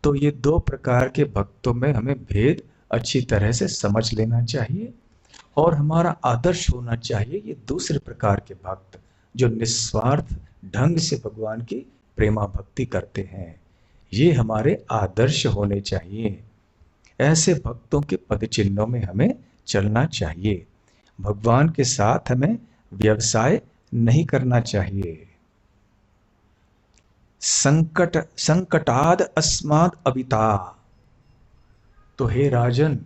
तो ये दो प्रकार के भक्तों में हमें भेद अच्छी तरह से समझ लेना चाहिए, और हमारा आदर्श होना चाहिए ये दूसरे प्रकार के भक्त जो निस्वार्थ ढंग से भगवान की प्रेमा भक्ति करते हैं। ये हमारे आदर्श होने चाहिए। ऐसे भक्तों के पद चिन्हों में हमें चलना चाहिए। भगवान के साथ हमें व्यवसाय नहीं करना चाहिए। संकटाद अस्माद अविता। तो हे राजन,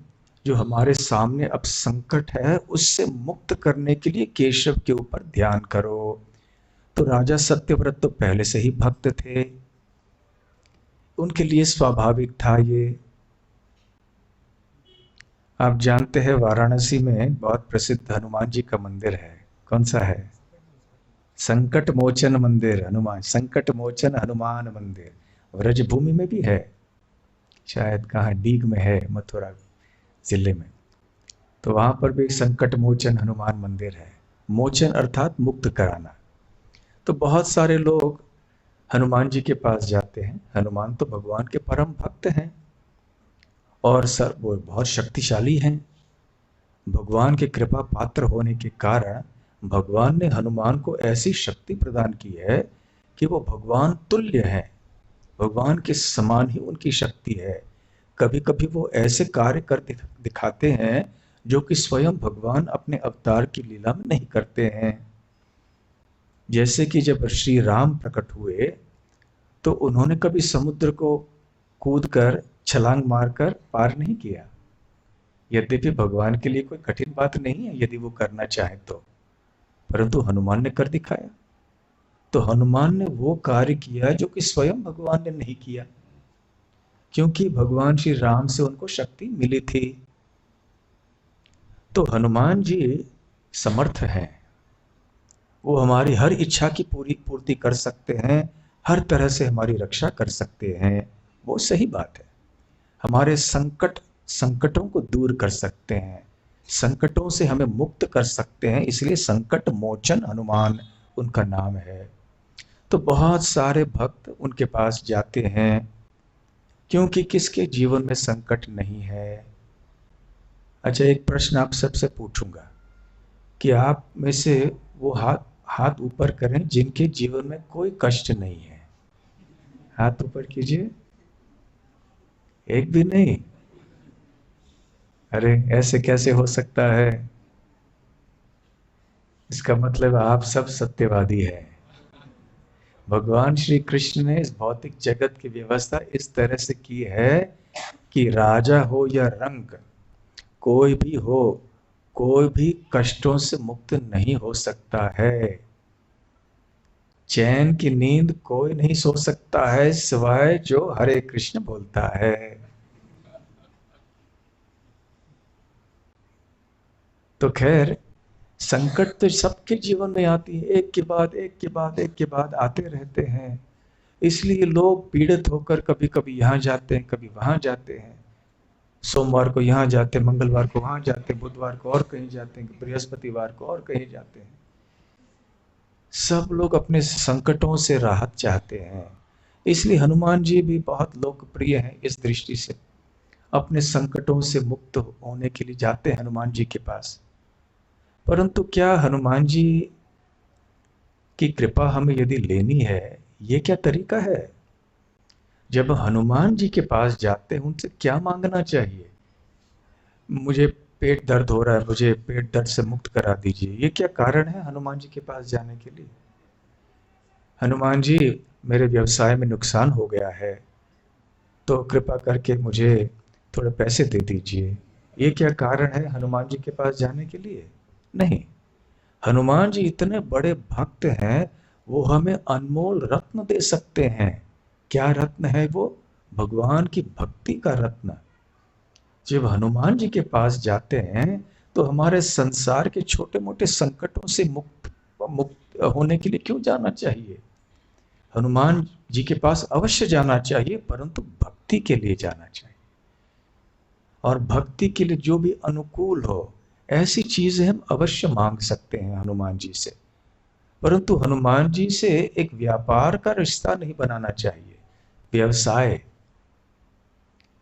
जो हमारे सामने अब संकट है उससे मुक्त करने के लिए केशव के ऊपर ध्यान करो। तो राजा सत्यव्रत तो पहले से ही भक्त थे, उनके लिए स्वाभाविक था ये। आप जानते हैं वाराणसी में बहुत प्रसिद्ध हनुमान जी का मंदिर है, कौन सा है? संकट मोचन मंदिर, हनुमान संकट मोचन हनुमान मंदिर व्रजभूमि में भी है, शायद कहाँ डीग में है, मथुरा जिले में। तो वहां पर भी संकट मोचन हनुमान मंदिर है। मोचन अर्थात मुक्त कराना। तो बहुत सारे लोग हनुमान जी के पास जाते हैं। हनुमान तो भगवान के परम भक्त हैं और सर वो बहुत शक्तिशाली हैं। भगवान के कृपा पात्र होने के कारण भगवान ने हनुमान को ऐसी शक्ति प्रदान की है कि वो भगवान तुल्य है, भगवान के समान ही उनकी शक्ति है। कभी कभी वो ऐसे कार्य कर दिखाते हैं जो कि स्वयं भगवान अपने अवतार की लीला में नहीं करते हैं। जैसे कि जब श्री राम प्रकट हुए तो उन्होंने कभी समुद्र को कूदकर छलांग मारकर पार नहीं किया, यद्यपि भगवान के लिए कोई कठिन बात नहीं है यदि वो करना चाहे तो। परंतु हनुमान ने कर दिखाया। तो हनुमान ने वो कार्य किया जो कि स्वयं भगवान ने नहीं किया, क्योंकि भगवान श्री राम से उनको शक्ति मिली थी। तो हनुमान जी समर्थ हैं, वो हमारी हर इच्छा की पूर्ति कर सकते हैं, हर तरह से हमारी रक्षा कर सकते हैं। वो सही बात है, हमारे संकटों को दूर कर सकते हैं, संकटों से हमें मुक्त कर सकते हैं, इसलिए संकट मोचन हनुमान उनका नाम है। तो बहुत सारे भक्त उनके पास जाते हैं, क्योंकि किसके जीवन में संकट नहीं है। अच्छा, एक प्रश्न आप सबसे पूछूंगा कि आप में से वो हाथ ऊपर करें जिनके जीवन में कोई कष्ट नहीं है। हाथ ऊपर कीजिए। एक भी नहीं? अरे ऐसे कैसे हो सकता है? इसका मतलब आप सब सत्यवादी हैं। भगवान श्री कृष्ण ने इस भौतिक जगत की व्यवस्था इस तरह से की है कि राजा हो या रंक, कोई भी हो, कोई भी कष्टों से मुक्त नहीं हो सकता है। चैन की नींद कोई नहीं सो सकता है सिवाय जो हरे कृष्ण बोलता है। तो खैर, संकट तो सबके जीवन में आती है, एक के बाद एक के बाद एक के बाद आते रहते हैं। इसलिए लोग पीड़ित होकर कभी कभी यहाँ जाते हैं, कभी वहां जाते हैं। सोमवार को यहाँ जाते हैं, मंगलवार को वहां जाते हैं, बुधवार को और कहीं जाते हैं, बृहस्पतिवार को और कहीं जाते हैं। सब लोग अपने संकटों से राहत चाहते हैं। इसलिए हनुमान जी भी बहुत लोकप्रिय हैं इस दृष्टि से। अपने संकटों से मुक्त होने के लिए जाते हैं हनुमान जी के पास। परंतु क्या हनुमान जी की कृपा हमें यदि लेनी है, ये क्या तरीका है? जब हनुमान जी के पास जाते हैं, उनसे क्या मांगना चाहिए? मुझे पेट दर्द हो रहा है, मुझे पेट दर्द से मुक्त करा दीजिए, ये क्या कारण है हनुमान जी के पास जाने के लिए? हनुमान जी, मेरे व्यवसाय में नुकसान हो गया है, तो कृपा करके मुझे थोड़े पैसे दे दीजिए, ये क्या कारण है हनुमान जी के पास जाने के लिए? नहीं। हनुमान जी इतने बड़े भक्त हैं, वो हमें अनमोल रत्न दे सकते हैं। क्या रत्न है वो? भगवान की भक्ति का रत्न। जब हनुमान जी के पास जाते हैं तो हमारे संसार के छोटे मोटे संकटों से मुक्त मुक्त होने के लिए क्यों जाना चाहिए? हनुमान जी के पास अवश्य जाना चाहिए, परंतु भक्ति के लिए जाना चाहिए। और भक्ति के लिए जो भी अनुकूल हो, ऐसी चीजें हम अवश्य मांग सकते हैं हनुमान जी से। परंतु हनुमान जी से एक व्यापार का रिश्ता नहीं बनाना चाहिए, व्यवसाय।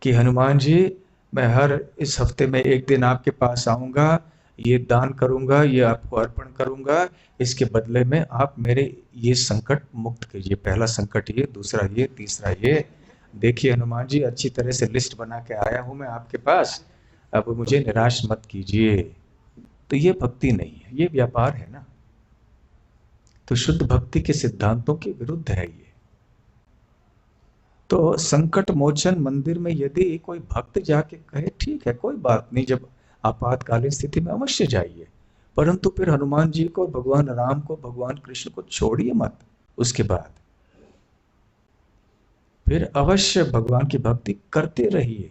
कि हनुमान जी, मैं हर इस हफ्ते में एक दिन आपके पास आऊंगा, ये दान करूंगा, ये आपको अर्पण करूंगा, इसके बदले में आप मेरे ये संकट मुक्त कीजिए। पहला संकट ये, दूसरा ये, तीसरा ये। देखिए हनुमान जी, अच्छी तरह से लिस्ट बना के आया हूं मैं आपके पास, अब मुझे निराश मत कीजिए। तो ये भक्ति नहीं है, ये व्यापार है ना। तो शुद्ध भक्ति के सिद्धांतों के विरुद्ध है ये। तो संकट मोचन मंदिर में यदि कोई भक्त जाके कहे, ठीक है, कोई बात नहीं, जब आपातकालीन स्थिति में अवश्य जाइए, परंतु फिर हनुमान जी को, भगवान राम को, भगवान कृष्ण को छोड़िए मत। उसके बाद फिर अवश्य भगवान की भक्ति करते रहिए।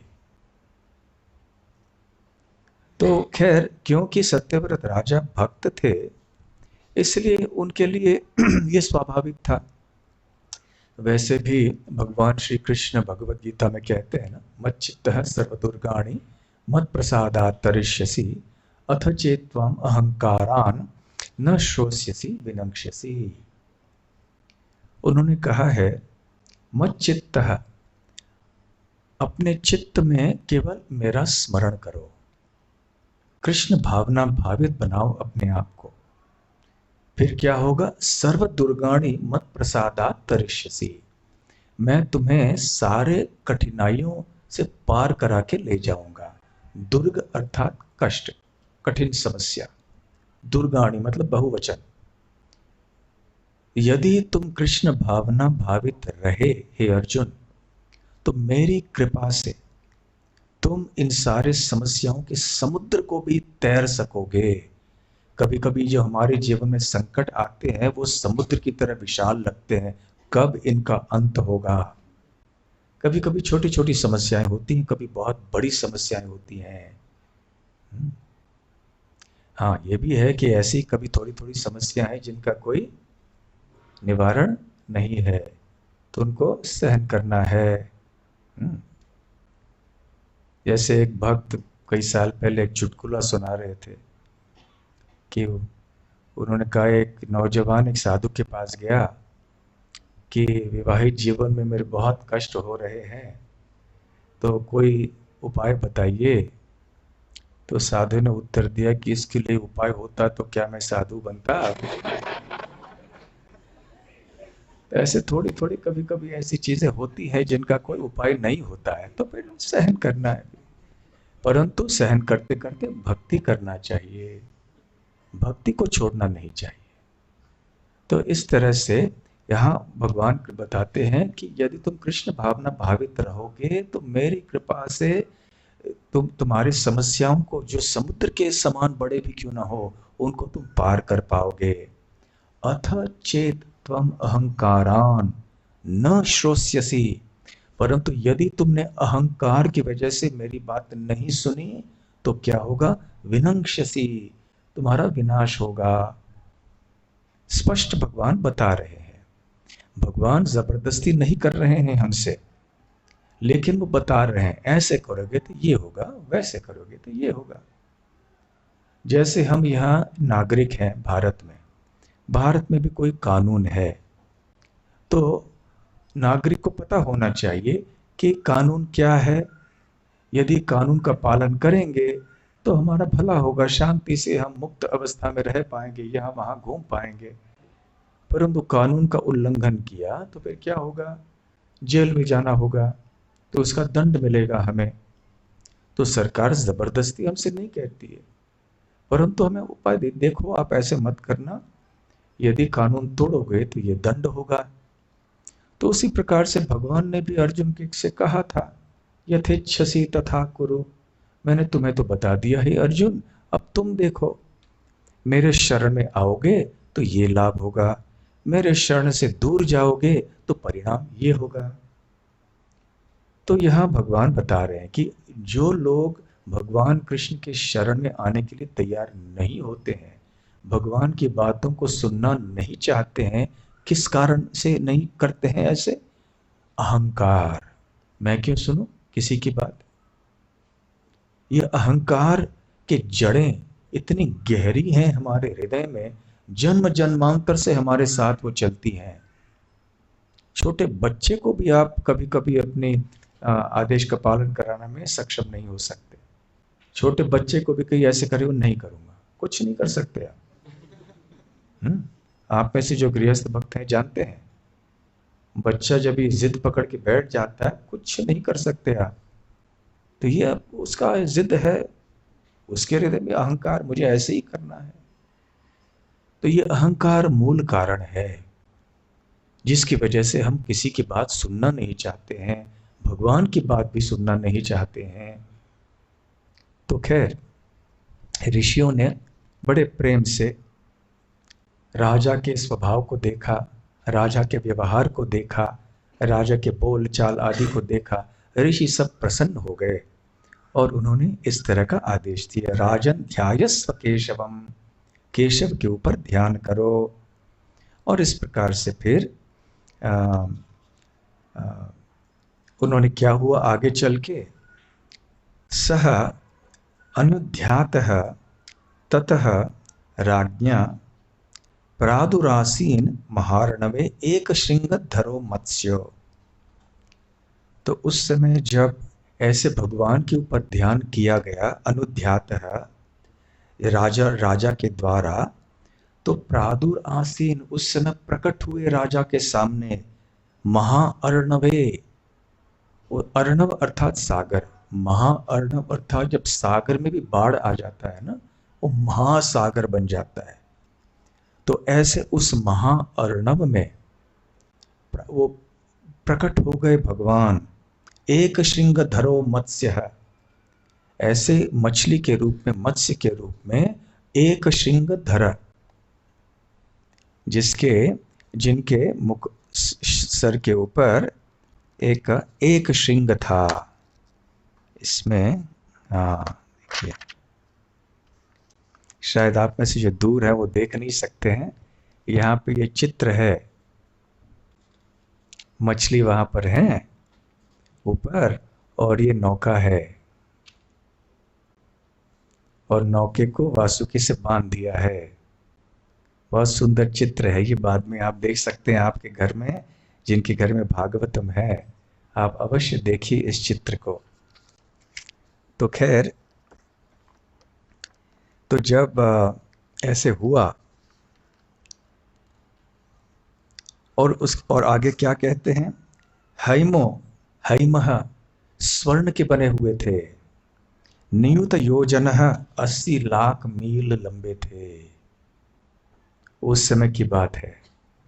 तो खैर, क्योंकि सत्यव्रत राजा भक्त थे, इसलिए उनके लिए ये स्वाभाविक था। वैसे भी भगवान श्री कृष्ण भगवत गीता में कहते हैं ना, मच्चित्तः सर्वदुर्गाणि मत प्रसादात् तरिष्यसि अथ चेत्त्वम् अहंकारान् न श्रोष्यसि विनक्ष्यसि। उन्होंने कहा है, मच्चित्तः, अपने चित्त में केवल मेरा स्मरण करो, कृष्ण भावना भावित बनाओ अपने आप को। फिर क्या होगा? सर्व दुर्गाणि मत प्रसादात् तरिष्यसि, मैं तुम्हें सारे कठिनाइयों से पार करा के ले जाऊंगा। दुर्ग अर्थात कष्ट, कठिन समस्या। दुर्गाणी मतलब बहुवचन। यदि तुम कृष्ण भावना भावित रहे हे अर्जुन, तो मेरी कृपा से तुम इन सारे समस्याओं के समुद्र को भी तैर सकोगे। कभी कभी जो हमारे जीवन में संकट आते हैं वो समुद्र की तरह विशाल लगते हैं, कब इनका अंत होगा। कभी कभी छोटी छोटी समस्याएं होती हैं, कभी बहुत बड़ी समस्याएं होती हैं। हाँ, ये भी है कि ऐसी कभी थोड़ी थोड़ी समस्याएं हैं जिनका कोई निवारण नहीं है, तो उनको सहन करना है। जैसे एक भक्त कई साल पहले एक चुटकुला सुना रहे थे कि उन्होंने कहा, एक नौजवान एक साधु के पास गया कि विवाहित जीवन में मेरे बहुत कष्ट हो रहे हैं, तो कोई उपाय बताइए। तो साधु ने उत्तर दिया कि इसके लिए उपाय होता तो क्या मैं साधु बनता। ऐसे थोड़ी थोड़ी कभी कभी ऐसी चीजें होती हैं जिनका कोई उपाय नहीं होता है, तो फिर सहन करना है। परंतु सहन करते करते भक्ति करना चाहिए, भक्ति को छोड़ना नहीं चाहिए। तो इस तरह से यहाँ भगवान बताते हैं कि यदि तुम कृष्ण भावना भावित रहोगे तो मेरी कृपा से तुम्हारी समस्याओं को, जो समुद्र के समान बड़े भी क्यों ना हो, उनको तुम पार कर पाओगे। अथ चेत त्वम अहंकारान न श्रोष्यसि, परंतु यदि तुमने अहंकार की वजह से मेरी बात नहीं सुनी तो क्या होगा, विनंक्ष्यसि, तुम्हारा विनाश होगा। स्पष्ट भगवान बता रहे हैं, भगवान जबरदस्ती नहीं कर रहे हैं हमसे, लेकिन वो बता रहे हैं ऐसे करोगे तो ये होगा, वैसे करोगे तो ये होगा। जैसे हम यहाँ नागरिक हैं भारत में, भारत में भी कोई कानून है, तो नागरिक को पता होना चाहिए कि कानून क्या है। यदि कानून का पालन करेंगे तो हमारा भला होगा, शांति से हम मुक्त अवस्था में रह पाएंगे, यहाँ वहाँ घूम पाएंगे। परंतु कानून का उल्लंघन किया तो फिर क्या होगा, जेल में जाना होगा, तो उसका दंड मिलेगा हमें। तो सरकार जबरदस्ती हमसे नहीं कहती है, परंतु हमें उपाय देखो आप ऐसे मत करना, यदि कानून तोड़ोगे तो ये दंड होगा। तो उसी प्रकार से भगवान ने भी अर्जुन से कहा था, यथेच्छसि तथा कुरु, मैंने तुम्हें तो बता दिया है अर्जुन, अब तुम देखो, मेरे शरण में आओगे तो ये लाभ होगा, मेरे शरण से दूर जाओगे तो परिणाम ये होगा। तो यहाँ भगवान बता रहे हैं कि जो लोग भगवान कृष्ण के शरण में आने के लिए तैयार नहीं होते हैं, भगवान की बातों को सुनना नहीं चाहते हैं, किस कारण से नहीं करते हैं ऐसे, अहंकार। मैं क्यों सुनूं किसी की बात। ये अहंकार के जड़ें इतनी गहरी हैं हमारे हृदय में, जन्म जन्मांतर से हमारे साथ वो चलती हैं। छोटे बच्चे को भी आप कभी कभी अपने आदेश का पालन कराने में सक्षम नहीं हो सकते। छोटे बच्चे को भी कहीं ऐसे करे, नहीं करूंगा, कुछ नहीं कर सकते आप। आप में से जो गृहस्थ भक्त हैं जानते हैं, बच्चा जब ये जिद पकड़ के बैठ जाता है, कुछ नहीं कर सकते आप। तो ये उसका जिद है, उसके हृदय में अहंकार, मुझे ऐसे ही करना है। तो ये अहंकार मूल कारण है जिसकी वजह से हम किसी की बात सुनना नहीं चाहते हैं, भगवान की बात भी सुनना नहीं चाहते हैं। तो खैर, ऋषियों ने बड़े प्रेम से राजा के स्वभाव को देखा, राजा के व्यवहार को देखा, राजा के बोल चाल आदि को देखा, ऋषि सब प्रसन्न हो गए और उन्होंने इस तरह का आदेश दिया, राजन ध्यायस्व केशवम, केशव के ऊपर ध्यान करो। और इस प्रकार से फिर उन्होंने क्या हुआ आगे चल के, सह अनुध्यातः ततः राज्ञा प्रादुरासीन महार्णवे एक श्रृंगधरो मत्स्य। तो उस समय जब ऐसे भगवान के ऊपर ध्यान किया गया, अनुध्यातः राजा के द्वारा, तो प्रादुर आसीन, उस समय प्रकट हुए राजा के सामने महाअर्णवे, अर्णव अर्थात सागर, महाअर्णव अर्थात जब सागर में भी बाढ़ आ जाता है ना, वो महासागर बन जाता है। तो ऐसे उस महाअर्णव में वो प्रकट हो गए भगवान, एक श्रृंगधरो मत्स्य, ऐसे मछली के रूप में, मत्स्य के रूप में एक श्रृंग धर, जिनके मुख सर के ऊपर एक श्रृंग था। इसमें देखिए, शायद आप में से जो दूर है वो देख नहीं सकते हैं। यहाँ पे ये चित्र है, मछली वहां पर है ऊपर, और ये नौका है, और नौके को वासुकी से बांध दिया है। बहुत सुंदर चित्र है ये, बाद में आप देख सकते हैं आपके घर में, जिनके घर में भागवतम है, आप अवश्य देखिए इस चित्र को। तो खैर, तो जब ऐसे हुआ, और आगे क्या कहते हैं, हैमः स्वर्ण के बने हुए थे, नियुत योजन 80 लाख मील लंबे थे। उस समय की बात है,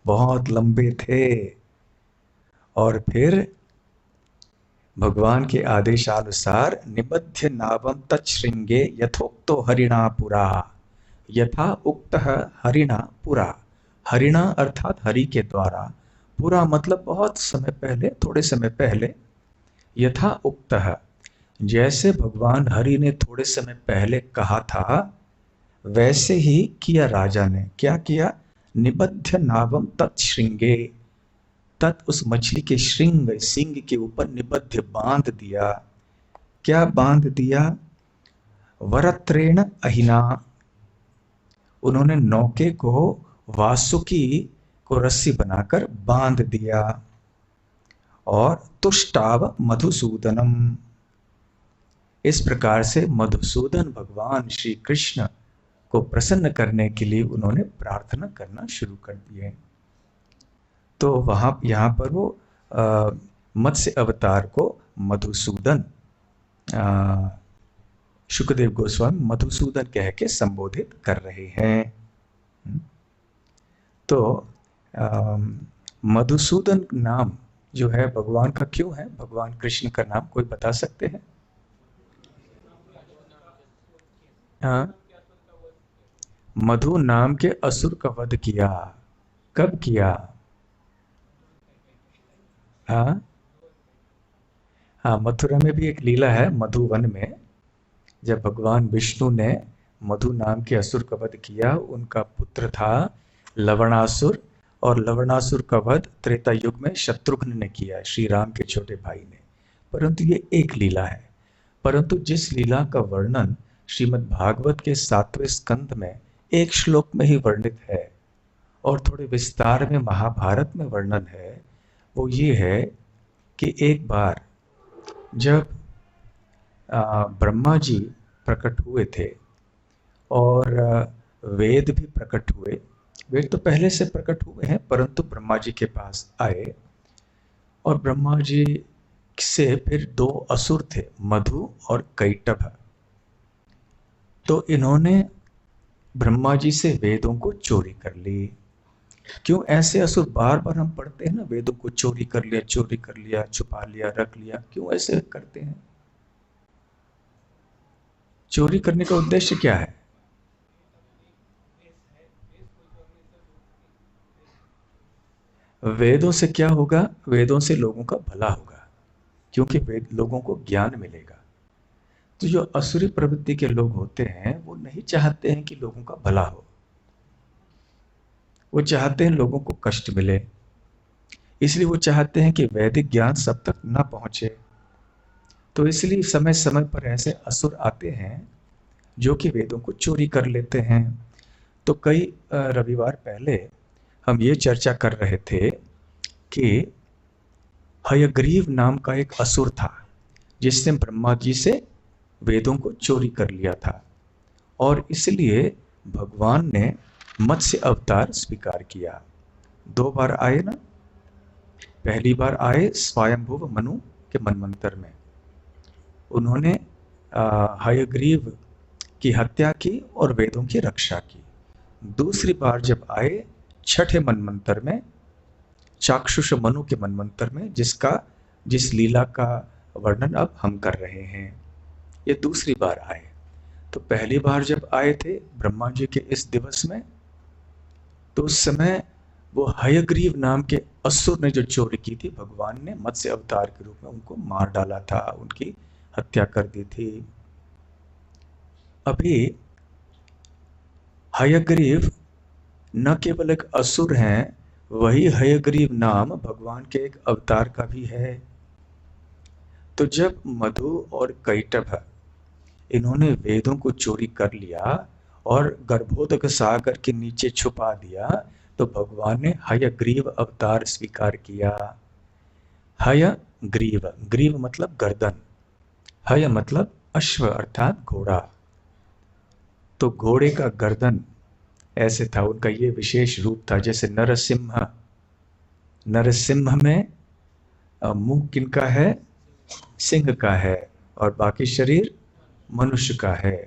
बहुत लंबे थे। और फिर भगवान के आदेशानुसार निबध्य नावम तच्छृंगे यथोक्तो हरिणा पुरा, यथा उक्त हरिणा पुरा। हरिणा अर्थात हरि के द्वारा, पुरा मतलब बहुत समय पहले, थोड़े समय पहले। यथा उक्त, जैसे भगवान हरि ने थोड़े समय पहले कहा था, वैसे ही किया राजा ने। क्या किया, निबध्य नावम तत्श्रृंगे, तत् उस मछली के श्रृंग, सिंग के ऊपर निबध्य बांध दिया। क्या बांध दिया, वरत्रेण अहिना, उन्होंने नौके को वासुकी को रस्सी बनाकर बांध दिया। और तुष्टाव मधुसूदनम, इस प्रकार से मधुसूदन भगवान श्री कृष्ण को प्रसन्न करने के लिए उन्होंने प्रार्थना करना शुरू कर दिए। तो यहाँ पर वो मत्स्य अवतार को मधुसूदन, शुकदेव गोस्वामी मधुसूदन कह के संबोधित कर रहे हैं। तो मधुसूदन नाम जो है भगवान का क्यों है, भगवान कृष्ण का नाम कोई बता सकते हैं? मधु नाम के असुर का वध किया। कब किया? हाँ, मथुरा में भी एक लीला है, मधुवन में, जब भगवान विष्णु ने मधु नाम के असुर का वध किया। उनका पुत्र था लवणासुर, और लवणासुर का वध त्रेता युग में शत्रुघ्न ने किया, श्री राम के छोटे भाई ने। परंतु ये एक लीला है। परंतु जिस लीला का वर्णन श्रीमद् भागवत के 7वें स्कंद में एक श्लोक में ही वर्णित है, और थोड़े विस्तार में महाभारत में वर्णन है, वो ये है कि एक बार जब ब्रह्मा जी प्रकट हुए थे और वेद भी प्रकट हुए, वेद तो पहले से प्रकट हुए हैं, परंतु ब्रह्मा जी के पास आए, और ब्रह्मा जी से फिर 2 असुर थे, मधु और कैटभ। तो इन्होंने ब्रह्मा जी से वेदों को चोरी कर ली। क्यों ऐसे असुर, बार बार हम पढ़ते हैं ना, वेदों को चोरी कर लिया, छुपा लिया, रख लिया, क्यों ऐसे करते हैं? चोरी करने का उद्देश्य क्या है? वेदों से क्या होगा? वेदों से लोगों का भला होगा, क्योंकि वेद लोगों को ज्ञान मिलेगा। तो जो असुरी प्रवृत्ति के लोग होते हैं, वो नहीं चाहते हैं कि लोगों का भला हो, वो चाहते हैं लोगों को कष्ट मिले। इसलिए वो चाहते हैं कि वैदिक ज्ञान सब तक ना पहुंचे। तो इसलिए समय समय पर ऐसे असुर आते हैं जो कि वेदों को चोरी कर लेते हैं। तो कई रविवार पहले हम ये चर्चा कर रहे थे कि हयग्रीव नाम का एक असुर था, जिसने ब्रह्मा जी से वेदों को चोरी कर लिया था, और इसलिए भगवान ने मत्स्य अवतार स्वीकार किया। 2 बार आए ना, पहली बार आए स्वयंभुव मनु के मनमंत्र में, उन्होंने हयग्रीव की हत्या की और वेदों की रक्षा की। दूसरी बार जब आए छठे मनमंत्र में, चाक्षुष मनु के मनमंत्र में, जिस लीला का वर्णन अब हम कर रहे हैं, ये दूसरी बार आए। तो पहली बार जब आए थे ब्रह्मा जी के इस दिवस में, तो उस समय वो हयग्रीव नाम के असुर ने जो चोरी की थी, भगवान ने मत्स्य अवतार के रूप में उनको मार डाला था, उनकी हत्या कर दी थी। अभी हयग्रीव न केवल एक असुर हैं, वही हयग्रीव नाम भगवान के एक अवतार का भी है। तो जब मधु और कैटभ इन्होंने वेदों को चोरी कर लिया और गर्भोदक सागर के नीचे छुपा दिया, तो भगवान ने हयग्रीव अवतार स्वीकार किया। हयग्रीव, ग्रीव मतलब गर्दन, हय मतलब अश्व अर्थात घोड़ा। तो घोड़े का गर्दन ऐसे था, उनका ये विशेष रूप था। जैसे नरसिंह, नरसिंह में मुंह किनका है? सिंह का है, और बाकी शरीर मनुष्य का है।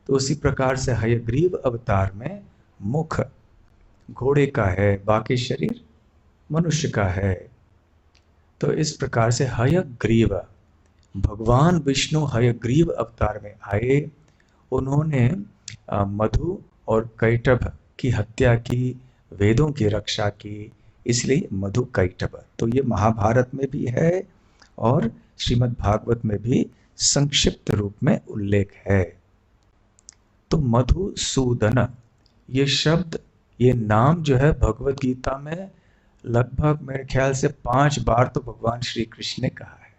तो उसी प्रकार से हयग्रीव अवतार में मुख घोड़े का है, बाकी शरीर मनुष्य का है। तो इस प्रकार से हयग्रीव, भगवान विष्णु हयग्रीव अवतार में आए। उन्होंने मधु और कैटभ की हत्या की, वेदों की रक्षा की, इसलिए मधु कैटभ। तो ये महाभारत में भी है और श्रीमद् भागवत में भी संक्षिप्त रूप में उल्लेख है। तो मधुसूदन ये शब्द, ये नाम जो है भगवत गीता में लगभग मेरे ख्याल से 5 बार तो भगवान श्री कृष्ण ने कहा है।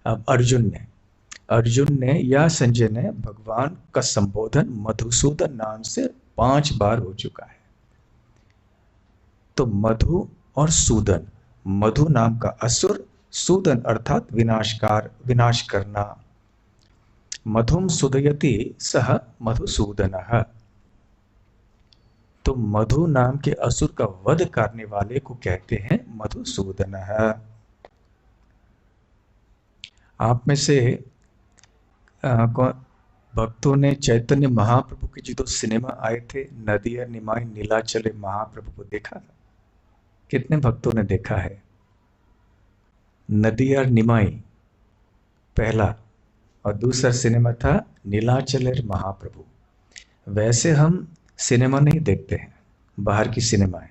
अब अर्जुन ने या संजय ने भगवान का संबोधन मधुसूदन नाम से 5 बार हो चुका है। तो मधु और सूदन, मधु नाम का असुर, सूदन अर्थात विनाशकार, विनाश करना। मधुम सुदयति सह मधुसूदनः। तो मधु नाम के असुर का वध करने वाले को कहते हैं मधुसूदनः। आप में से भक्तों ने चैतन्य महाप्रभु के जो 2 सिनेमा आए थे, नदिया निमाई नीलाचले महाप्रभु को देखा था? कितने भक्तों ने देखा है? नदिया निमाई पहला, और दूसरा सिनेमा था नीलाचल महाप्रभु। वैसे हम सिनेमा नहीं देखते हैं, बाहर की सिनेमाएं,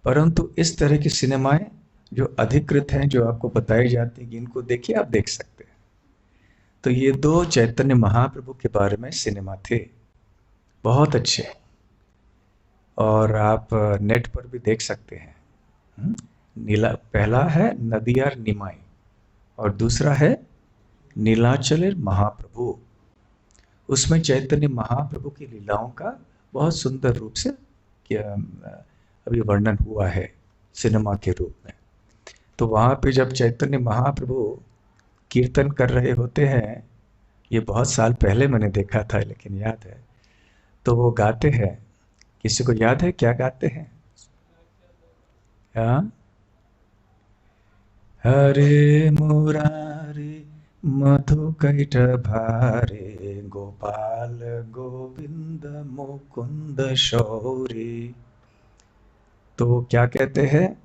परंतु इस तरह की सिनेमाएं जो अधिकृत हैं, जो आपको बताई जाती हैं कि इनको देखिए, आप देख सकते हैं। तो ये 2 चैतन्य महाप्रभु के बारे में सिनेमा थे, बहुत अच्छे, और आप नेट पर भी देख सकते हैं। पहला है नदियार निमाई और दूसरा है नीलाचल महाप्रभु। उसमें चैतन्य महाप्रभु की लीलाओं का बहुत सुंदर रूप से अभी वर्णन हुआ है सिनेमा के रूप में। तो वहाँ पे जब चैतन्य महाप्रभु कीर्तन कर रहे होते हैं, ये बहुत साल पहले मैंने देखा था लेकिन याद है, तो वो गाते हैं, किसी को याद है क्या गाते हैं? हरे मुरारी मधु कैटभारे गोपाल गोविंद मुकुंद शौरी। तो क्या कहते हैं?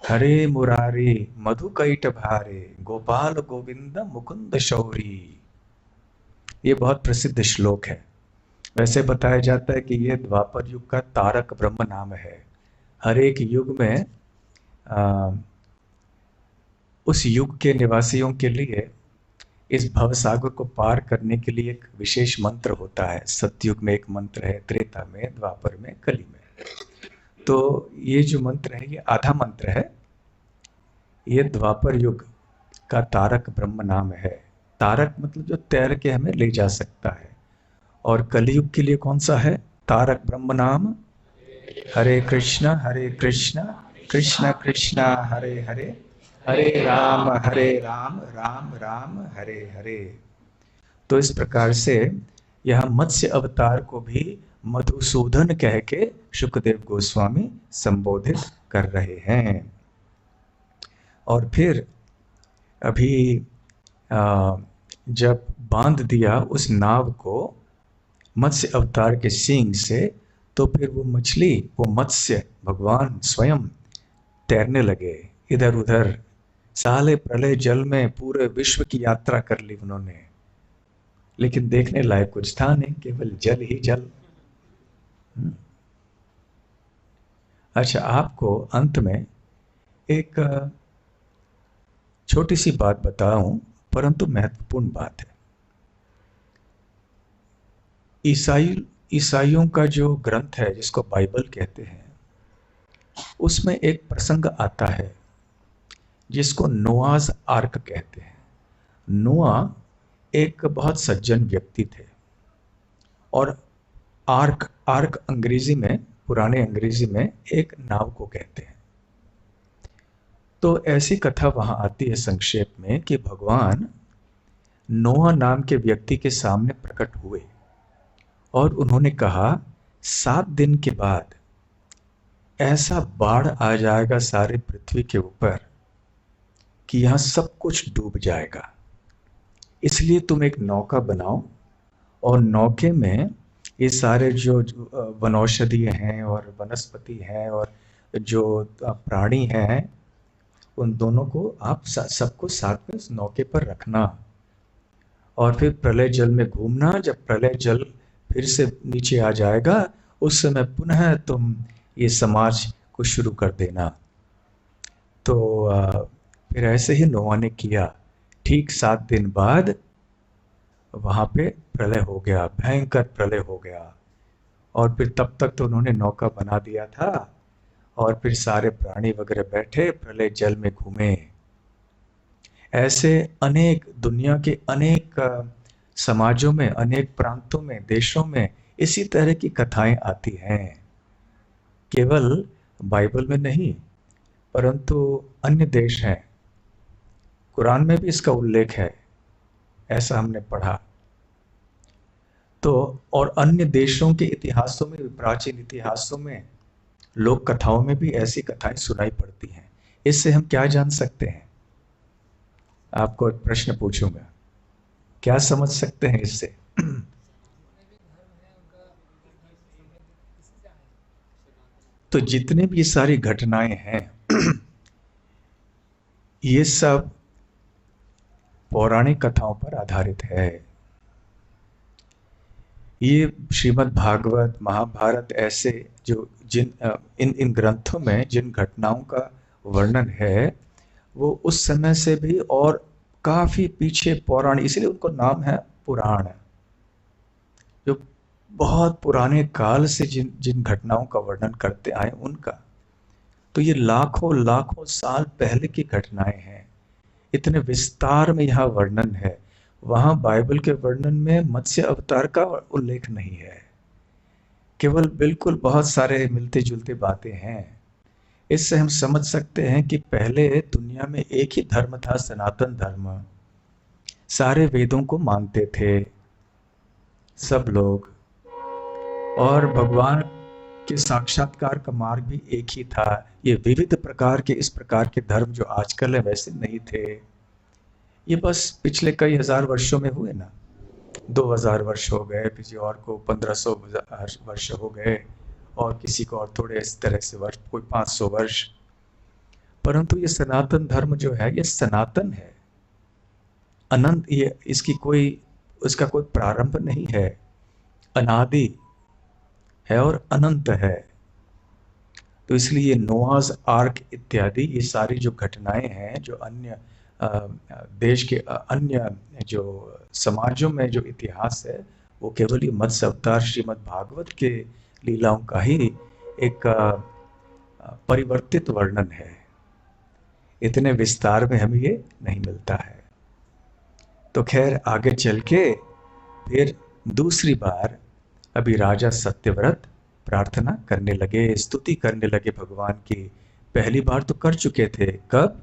हरे मुरारी मधु कैटभारे गोपाल गोविंद मुकुंद शौरी। ये बहुत प्रसिद्ध श्लोक है। वैसे बताया जाता है कि ये द्वापर युग का तारक ब्रह्म नाम है। हर एक युग में उस युग के निवासियों के लिए इस भवसागर को पार करने के लिए एक विशेष मंत्र होता है। सतयुग में एक मंत्र है, त्रेता में, द्वापर में, कली में। तो ये जो मंत्र है, ये आधा मंत्र है। ये द्वापर युग का तारक ब्रह्म नाम है। तारक मतलब जो तैर के हमें ले जा सकता है। और कलयुग के लिए कौन सा है तारक ब्रह्म नाम? हरे कृष्णा कृष्ण कृष्ण हरे हरे, हरे राम राम राम हरे हरे। तो इस प्रकार से यह मत्स्य अवतार को भी मधुसूदन कह के शुकदेव गोस्वामी संबोधित कर रहे हैं। और फिर अभी जब बांध दिया उस नाव को मत्स्य अवतार के सींग से, तो फिर वो मछली, वो मत्स्य भगवान स्वयं तैरने लगे इधर उधर। साले प्रलय जल में पूरे विश्व की यात्रा कर ली उन्होंने। लेकिन देखने लायक कुछ था नहीं, केवल जल ही जल। हम्म। अच्छा, आपको अंत में एक छोटी सी बात बताऊं, परंतु महत्वपूर्ण बात है। ईसाइयों का जो ग्रंथ है जिसको बाइबल कहते हैं, उसमें एक प्रसंग आता है जिसको नोआज आर्क कहते हैं। नोआ एक बहुत सज्जन व्यक्ति थे, और आर्क आर्क अंग्रेजी में, पुराने अंग्रेजी में एक नाव को कहते हैं। तो ऐसी कथा वहां आती है संक्षेप में कि भगवान नोआ नाम के व्यक्ति के सामने प्रकट हुए और उन्होंने कहा, 7 दिन के बाद ऐसा बाढ़ आ जाएगा सारे पृथ्वी के ऊपर कि यहां सब कुछ डूब जाएगा। इसलिए तुम एक नौका बनाओ, और नौके में ये सारे जो वनौषधि हैं और वनस्पति हैं और जो प्राणी हैं, उन दोनों को आप सबको साथ में उस नौके पर रखना, और फिर प्रलय जल में घूमना। जब प्रलय जल फिर से नीचे आ जाएगा, उस समय पुनः तुम ये समाज को शुरू कर देना। तो फिर ऐसे ही नोआ ने किया। ठीक 7 दिन बाद वहां पे प्रलय हो गया, भयंकर प्रलय हो गया। और फिर तब तक तो उन्होंने नौका बना दिया था, और फिर सारे प्राणी वगैरह बैठे प्रलय जल में घूमे। ऐसे अनेक दुनिया के अनेक समाजों में, अनेक प्रांतों में, देशों में इसी तरह की कथाएं आती हैं। केवल बाइबल में नहीं, परंतु अन्य देश हैं, कुरान में भी इसका उल्लेख है, ऐसा हमने पढ़ा। तो और अन्य देशों के इतिहासों में, प्राचीन इतिहासों में, लोक कथाओं में भी ऐसी कथाएं सुनाई पड़ती हैं। इससे हम क्या जान सकते हैं? आपको एक प्रश्न पूछूंगा, क्या समझ सकते हैं इससे? तो जितने भी ये सारी घटनाएं हैं ये सब पौराणिक कथाओं पर आधारित है। ये श्रीमद् भागवत, महाभारत, ऐसे जो इन इन ग्रंथों में जिन घटनाओं का वर्णन है, वो उस समय से भी और काफी पीछे पौराणिक, इसलिए उनको नाम है पुराण। जो बहुत पुराने काल से जिन जिन घटनाओं का वर्णन करते आए उनका, तो ये लाखों लाखों साल पहले की घटनाएं हैं। इतने विस्तार में यहाँ वर्णन है। वहां बाइबल के वर्णन में मत्स्य अवतार का उल्लेख नहीं है, केवल बिल्कुल बहुत सारे मिलते जुलते बातें हैं। इससे हम समझ सकते हैं कि पहले दुनिया में एक ही धर्म था, सनातन धर्म। सारे वेदों को मानते थे सब लोग, और भगवान के साक्षात्कार का मार्ग भी एक ही था। ये विविध प्रकार के, इस प्रकार के धर्म जो आजकल है वैसे नहीं थे। ये बस पिछले कई हजार वर्षों में हुए ना। 2000 वर्ष हो गए, किसी और को 1500 वर्ष हो गए, और किसी को और थोड़े इस तरह से वर्ष, कोई 500 वर्ष। परंतु ये सनातन धर्म जो है, ये सनातन है, अनंत। ये इसकी कोई, इसका कोई प्रारंभ नहीं है, अनादि है और अनंत है। तो इसलिए नोआज आर्क इत्यादि ये सारी जो घटनाएं हैं, जो अन्य देश के अन्य जो समाजों में जो इतिहास है, वो केवल ये मत्स्य अवतार श्रीमद् भागवत के लीलाओं का ही एक परिवर्तित वर्णन है। इतने विस्तार में हमें ये नहीं मिलता है। तो खैर, आगे चल के फिर दूसरी बार अभी राजा सत्यव्रत प्रार्थना करने लगे, स्तुति करने लगे भगवान की। पहली बार तो कर चुके थे, कब?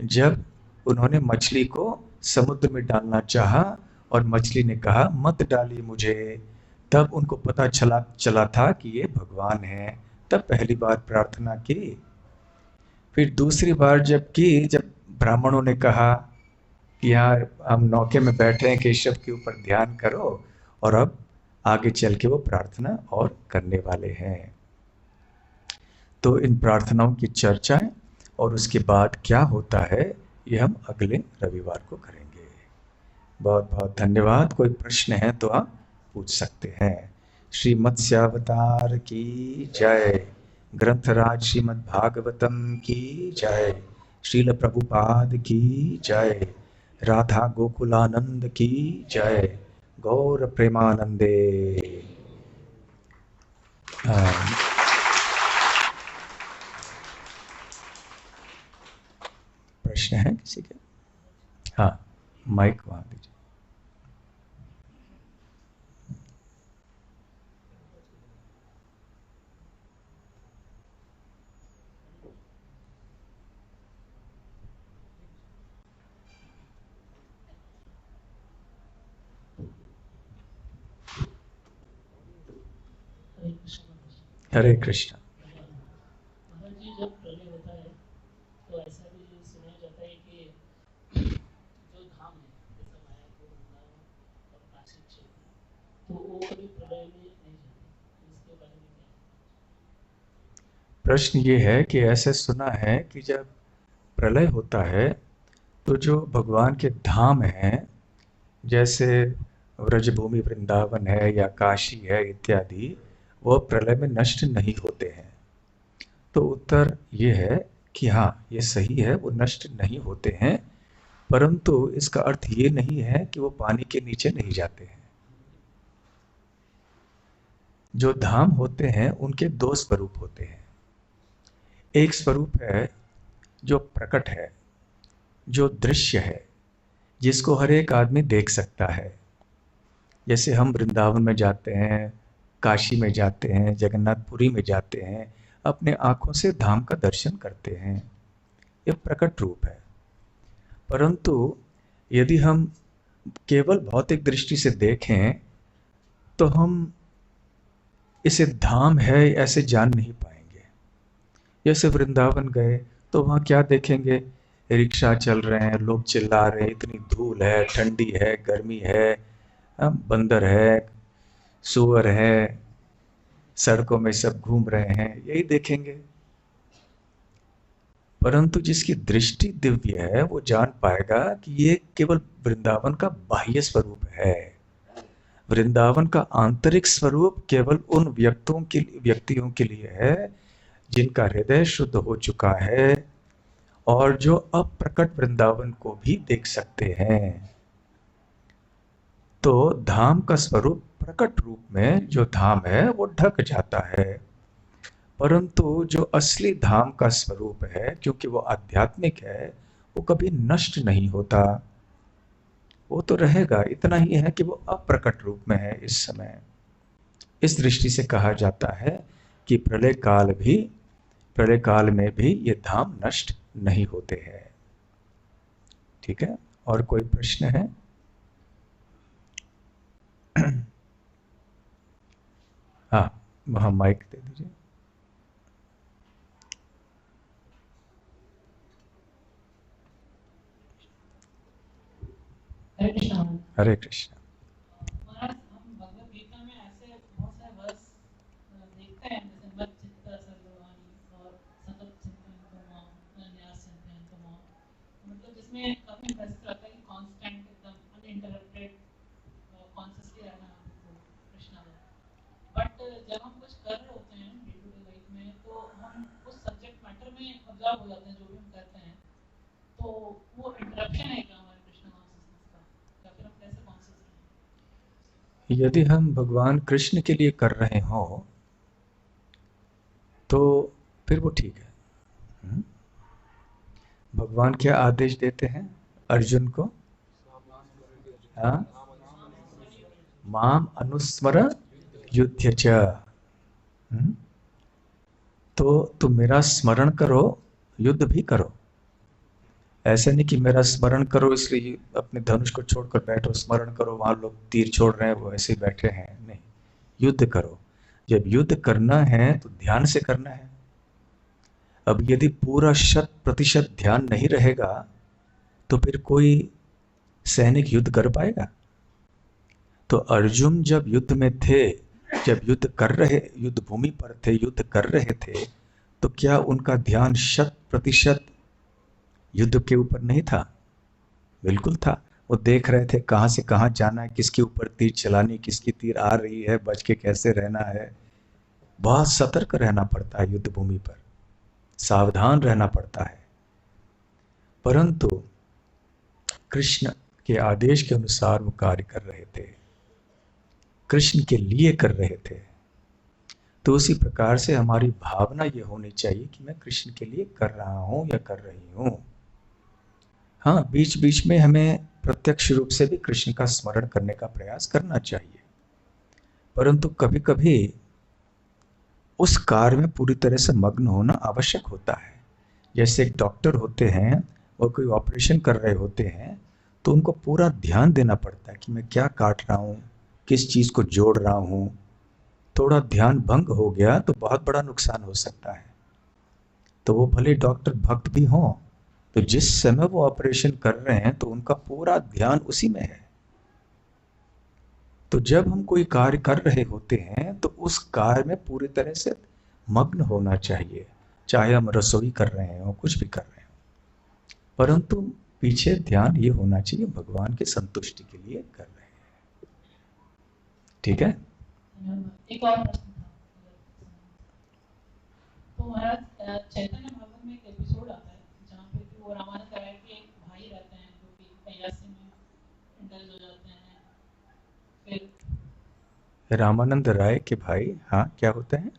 जब उन्होंने मछली को समुद्र में डालना चाहा और मछली ने कहा मत डालिए मुझे, तब उनको पता चला था कि ये भगवान हैं। तब पहली बार प्रार्थना की। फिर दूसरी बार जब की, जब ब्राह्मणों ने कहा कि यहाँ हम नौके में बैठे हैं, केशव के ऊपर ध्यान करो, और अब आगे चल के वो प्रार्थना और करने वाले हैं। तो इन प्रार्थनाओं की चर्चाएं और उसके बाद क्या होता है, ये हम अगले रविवार को करेंगे। बहुत बहुत धन्यवाद। कोई प्रश्न है तो आप पूछ सकते हैं। श्री मत्स्यावतार की जय। ग्रंथराज श्रीमद् भागवतम की जय। श्रील प्रभुपाद की जय। राधा गोकुलानंद की जय। गौर प्रेमानंदे। प्रश्न है किसी के? हाँ, माइक वहां दीजिए। हरे कृष्ण। महाराज जी, जब प्रलय होता है तो ऐसा भी सुना जाता है कि जो धाम है जैसे मायापुर, वृंदावन और काशी क्षेत्र, तो वो कभी प्रलय में नहीं जाते, इसके बारे में क्या? प्रश्न ये है कि ऐसे सुना है कि जब प्रलय होता है तो जो भगवान के धाम हैं, जैसे व्रजभूमि वृंदावन है या काशी है इत्यादि, वो प्रलय में नष्ट नहीं होते हैं। तो उत्तर ये है कि हाँ, ये सही है, वो नष्ट नहीं होते हैं, परंतु इसका अर्थ ये नहीं है कि वो पानी के नीचे नहीं जाते हैं। जो धाम होते हैं उनके दो स्वरूप होते हैं। एक स्वरूप है जो प्रकट है, जो दृश्य है, जिसको हर एक आदमी देख सकता है। जैसे हम वृंदावन में जाते हैं, काशी में जाते हैं, जगन्नाथपुरी में जाते हैं, अपने आंखों से धाम का दर्शन करते हैं। ये प्रकट रूप है। परंतु यदि हम केवल भौतिक दृष्टि से देखें तो हम इसे धाम है ऐसे जान नहीं पाएंगे। जैसे वृंदावन गए तो वहाँ क्या देखेंगे? रिक्शा चल रहे हैं, लोग चिल्ला रहे हैं, इतनी धूल है, ठंडी है, गर्मी है, बंदर है, सुअर है, सड़कों में सब घूम रहे हैं, यही देखेंगे। परंतु जिसकी दृष्टि दिव्य है वो जान पाएगा कि ये केवल वृंदावन का बाह्य स्वरूप है। वृंदावन का आंतरिक स्वरूप केवल उन व्यक्तियों के लिए है जिनका हृदय शुद्ध हो चुका है और जो अप्रकट वृंदावन को भी देख सकते हैं। तो धाम का स्वरूप प्रकट रूप में जो धाम है वो ढक जाता है, परंतु जो असली धाम का स्वरूप है, क्योंकि वो आध्यात्मिक है, वो कभी नष्ट नहीं होता, वो तो रहेगा। इतना ही है कि वो अप्रकट रूप में है इस समय। इस दृष्टि से कहा जाता है कि प्रलय काल में भी ये धाम नष्ट नहीं होते हैं। ठीक है, और कोई प्रश्न है? हाँ, वहाँ माइक दे दीजिए। हरे कृष्ण। हरे कृष्ण। महाराज, हम भगवत गीता में ऐसे बहुत सारे वर्स देखते हैं, जैसे मत चित्ता सर्ववाणी और सतत चिंतन करो, न्यास चिंतन करो, मतलब जिसमें काफी इंटरेस्ट आता है कि कांस्टेंट एकदम अनइंटरप्टेड कॉन्शियसली रहना हमको कृष्णा में। बट जब हम कुछ कर रहे होते हैं डे टू डे लाइफ में, तो हम उस सब्जेक्ट मैटर में ऑब्जर्व हो जाते हैं जो भी हम करते हैं, तो वो इंटरप्शन है क्या हमारे कृष्ण कॉन्शियसनेस का, या फिर हम कैसे कॉन्शियस रहें? यदि हम भगवान कृष्ण के लिए कर रहे हो तो फिर वो ठीक है। भगवान क्या आदेश देते हैं अर्जुन को? हाँ, माम अनुस्मर युध्य च। तो तुम मेरा स्मरण करो, युद्ध भी करो। ऐसे नहीं कि मेरा स्मरण करो इसलिए अपने धनुष को छोड़कर बैठो, स्मरण करो, वहां लोग तीर छोड़ रहे हैं वो ऐसे ही बैठे हैं, नहीं, युद्ध करो। जब युद्ध करना है तो ध्यान से करना है। अब यदि पूरा 100% ध्यान नहीं रहेगा तो फिर कोई सैनिक युद्ध कर पाएगा? तो अर्जुन जब युद्ध में थे, जब युद्ध भूमि पर थे, युद्ध कर रहे थे, तो क्या उनका ध्यान 100% युद्ध के ऊपर नहीं था? बिल्कुल था। वो देख रहे थे कहाँ से कहाँ जाना है, किसके ऊपर तीर चलानी, किसकी तीर आ रही है, बच के कैसे रहना है। बहुत सतर्क रहना पड़ता है युद्ध भूमि पर, सावधान रहना पड़ता है। परंतु कृष्ण के आदेश के अनुसार वो कार्य कर रहे थे, कृष्ण के लिए कर रहे थे। तो उसी प्रकार से हमारी भावना ये होनी चाहिए कि मैं कृष्ण के लिए कर रहा हूं या कर रही हूं। हाँ, बीच बीच में हमें प्रत्यक्ष रूप से भी कृष्ण का स्मरण करने का प्रयास करना चाहिए, परंतु कभी कभी उस कार्य में पूरी तरह से मग्न होना आवश्यक होता है। जैसे एक डॉक्टर होते हैं, वो कोई ऑपरेशन कर रहे होते हैं, तो उनको पूरा ध्यान देना पड़ता है कि मैं क्या काट रहा हूँ, किस चीज़ को जोड़ रहा हूँ। थोड़ा ध्यान भंग हो गया तो बहुत बड़ा नुकसान हो सकता है। तो वो भले डॉक्टर भक्त भी हों, तो जिस समय वो ऑपरेशन कर रहे हैं तो उनका पूरा ध्यान उसी में है। तो जब हम कोई कार्य कर रहे होते हैं तो उस कार्य में पूरी तरह से मग्न होना चाहिए, चाहे हम रसोई कर रहे हो, कुछ भी कर रहे हो, परंतु पीछे ध्यान ये होना चाहिए भगवान की संतुष्टि के लिए कर रहे हैं। ठीक है। एक और प्रश्न था। तो महाराज चैतन्य भागवत में एक एपिसोड आता है जहाँ पे कि वो रामानंद राय के एक भाई रहते हैं जो कि अय्यासी में इंडल्ज हो जाते हैं। फिर रामानंद राय के भाई, हाँ, क्या होते हैं?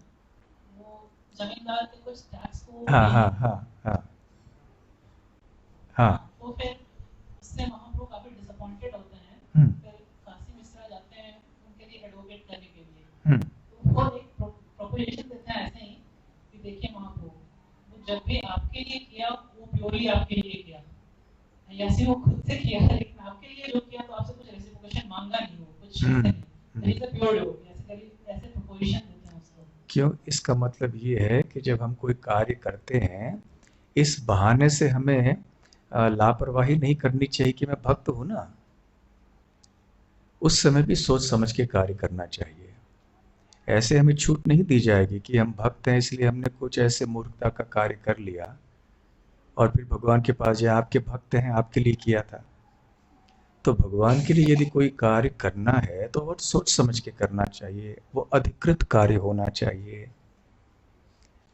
वो जमींदार के कुछ टैक्स को हाँ पे हाँ नहीं हाँ करते। हाँ हाँ। तो फिर उससे महाप्रभु काफी डिसअपॉइंटेड होते हैं। हम्म फिर काशी मिश्रा जाते हैं उनके लिए एडवोकेट करने के लिए। हम्म तो वो एक प्रोपोजिशन देते हैं ऐसे ही कि देखिए महाप्रभु, वो जब भी आपके लिए किया वो प्योरली आपके लिए किया, ऐसे वो खुद से किया, लेकिन आपके लिए जो किया तो आपसे कुछ रेसिप्रोकेशन मांगा नहीं, हो कुछ ऐसे नहीं, इज अ प्योर हो, ऐसे प्रोपोजिशन देते हैं उसको। क्यों? इसका मतलब ये है कि जब हम कोई कार्य करते हैं, इस बहाने से हमें लापरवाही नहीं करनी चाहिए कि मैं भक्त हूं ना। उस समय भी सोच समझ के कार्य करना चाहिए। ऐसे हमें छूट नहीं दी जाएगी कि हम भक्त हैं इसलिए हमने कुछ ऐसे मूर्खता का कार्य कर लिया और फिर भगवान के पास जाए, आपके भक्त हैं, आपके लिए किया था। तो भगवान के लिए यदि कोई कार्य करना है तो वो सोच समझ के करना चाहिए, वो अधिकृत कार्य होना चाहिए।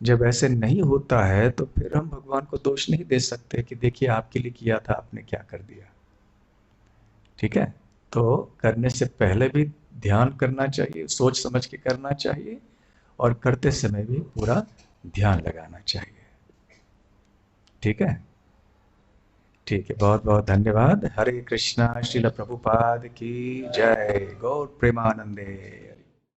जब ऐसे नहीं होता है तो फिर हम भगवान को दोष नहीं दे सकते कि देखिए आपके लिए किया था, आपने क्या कर दिया। ठीक है। तो करने से पहले भी ध्यान करना चाहिए, सोच समझ के करना चाहिए, और करते समय भी पूरा ध्यान लगाना चाहिए। ठीक है। ठीक है, बहुत बहुत धन्यवाद। हरे कृष्णा। श्रील प्रभुपाद की जय। गौर प्रेमानंदे।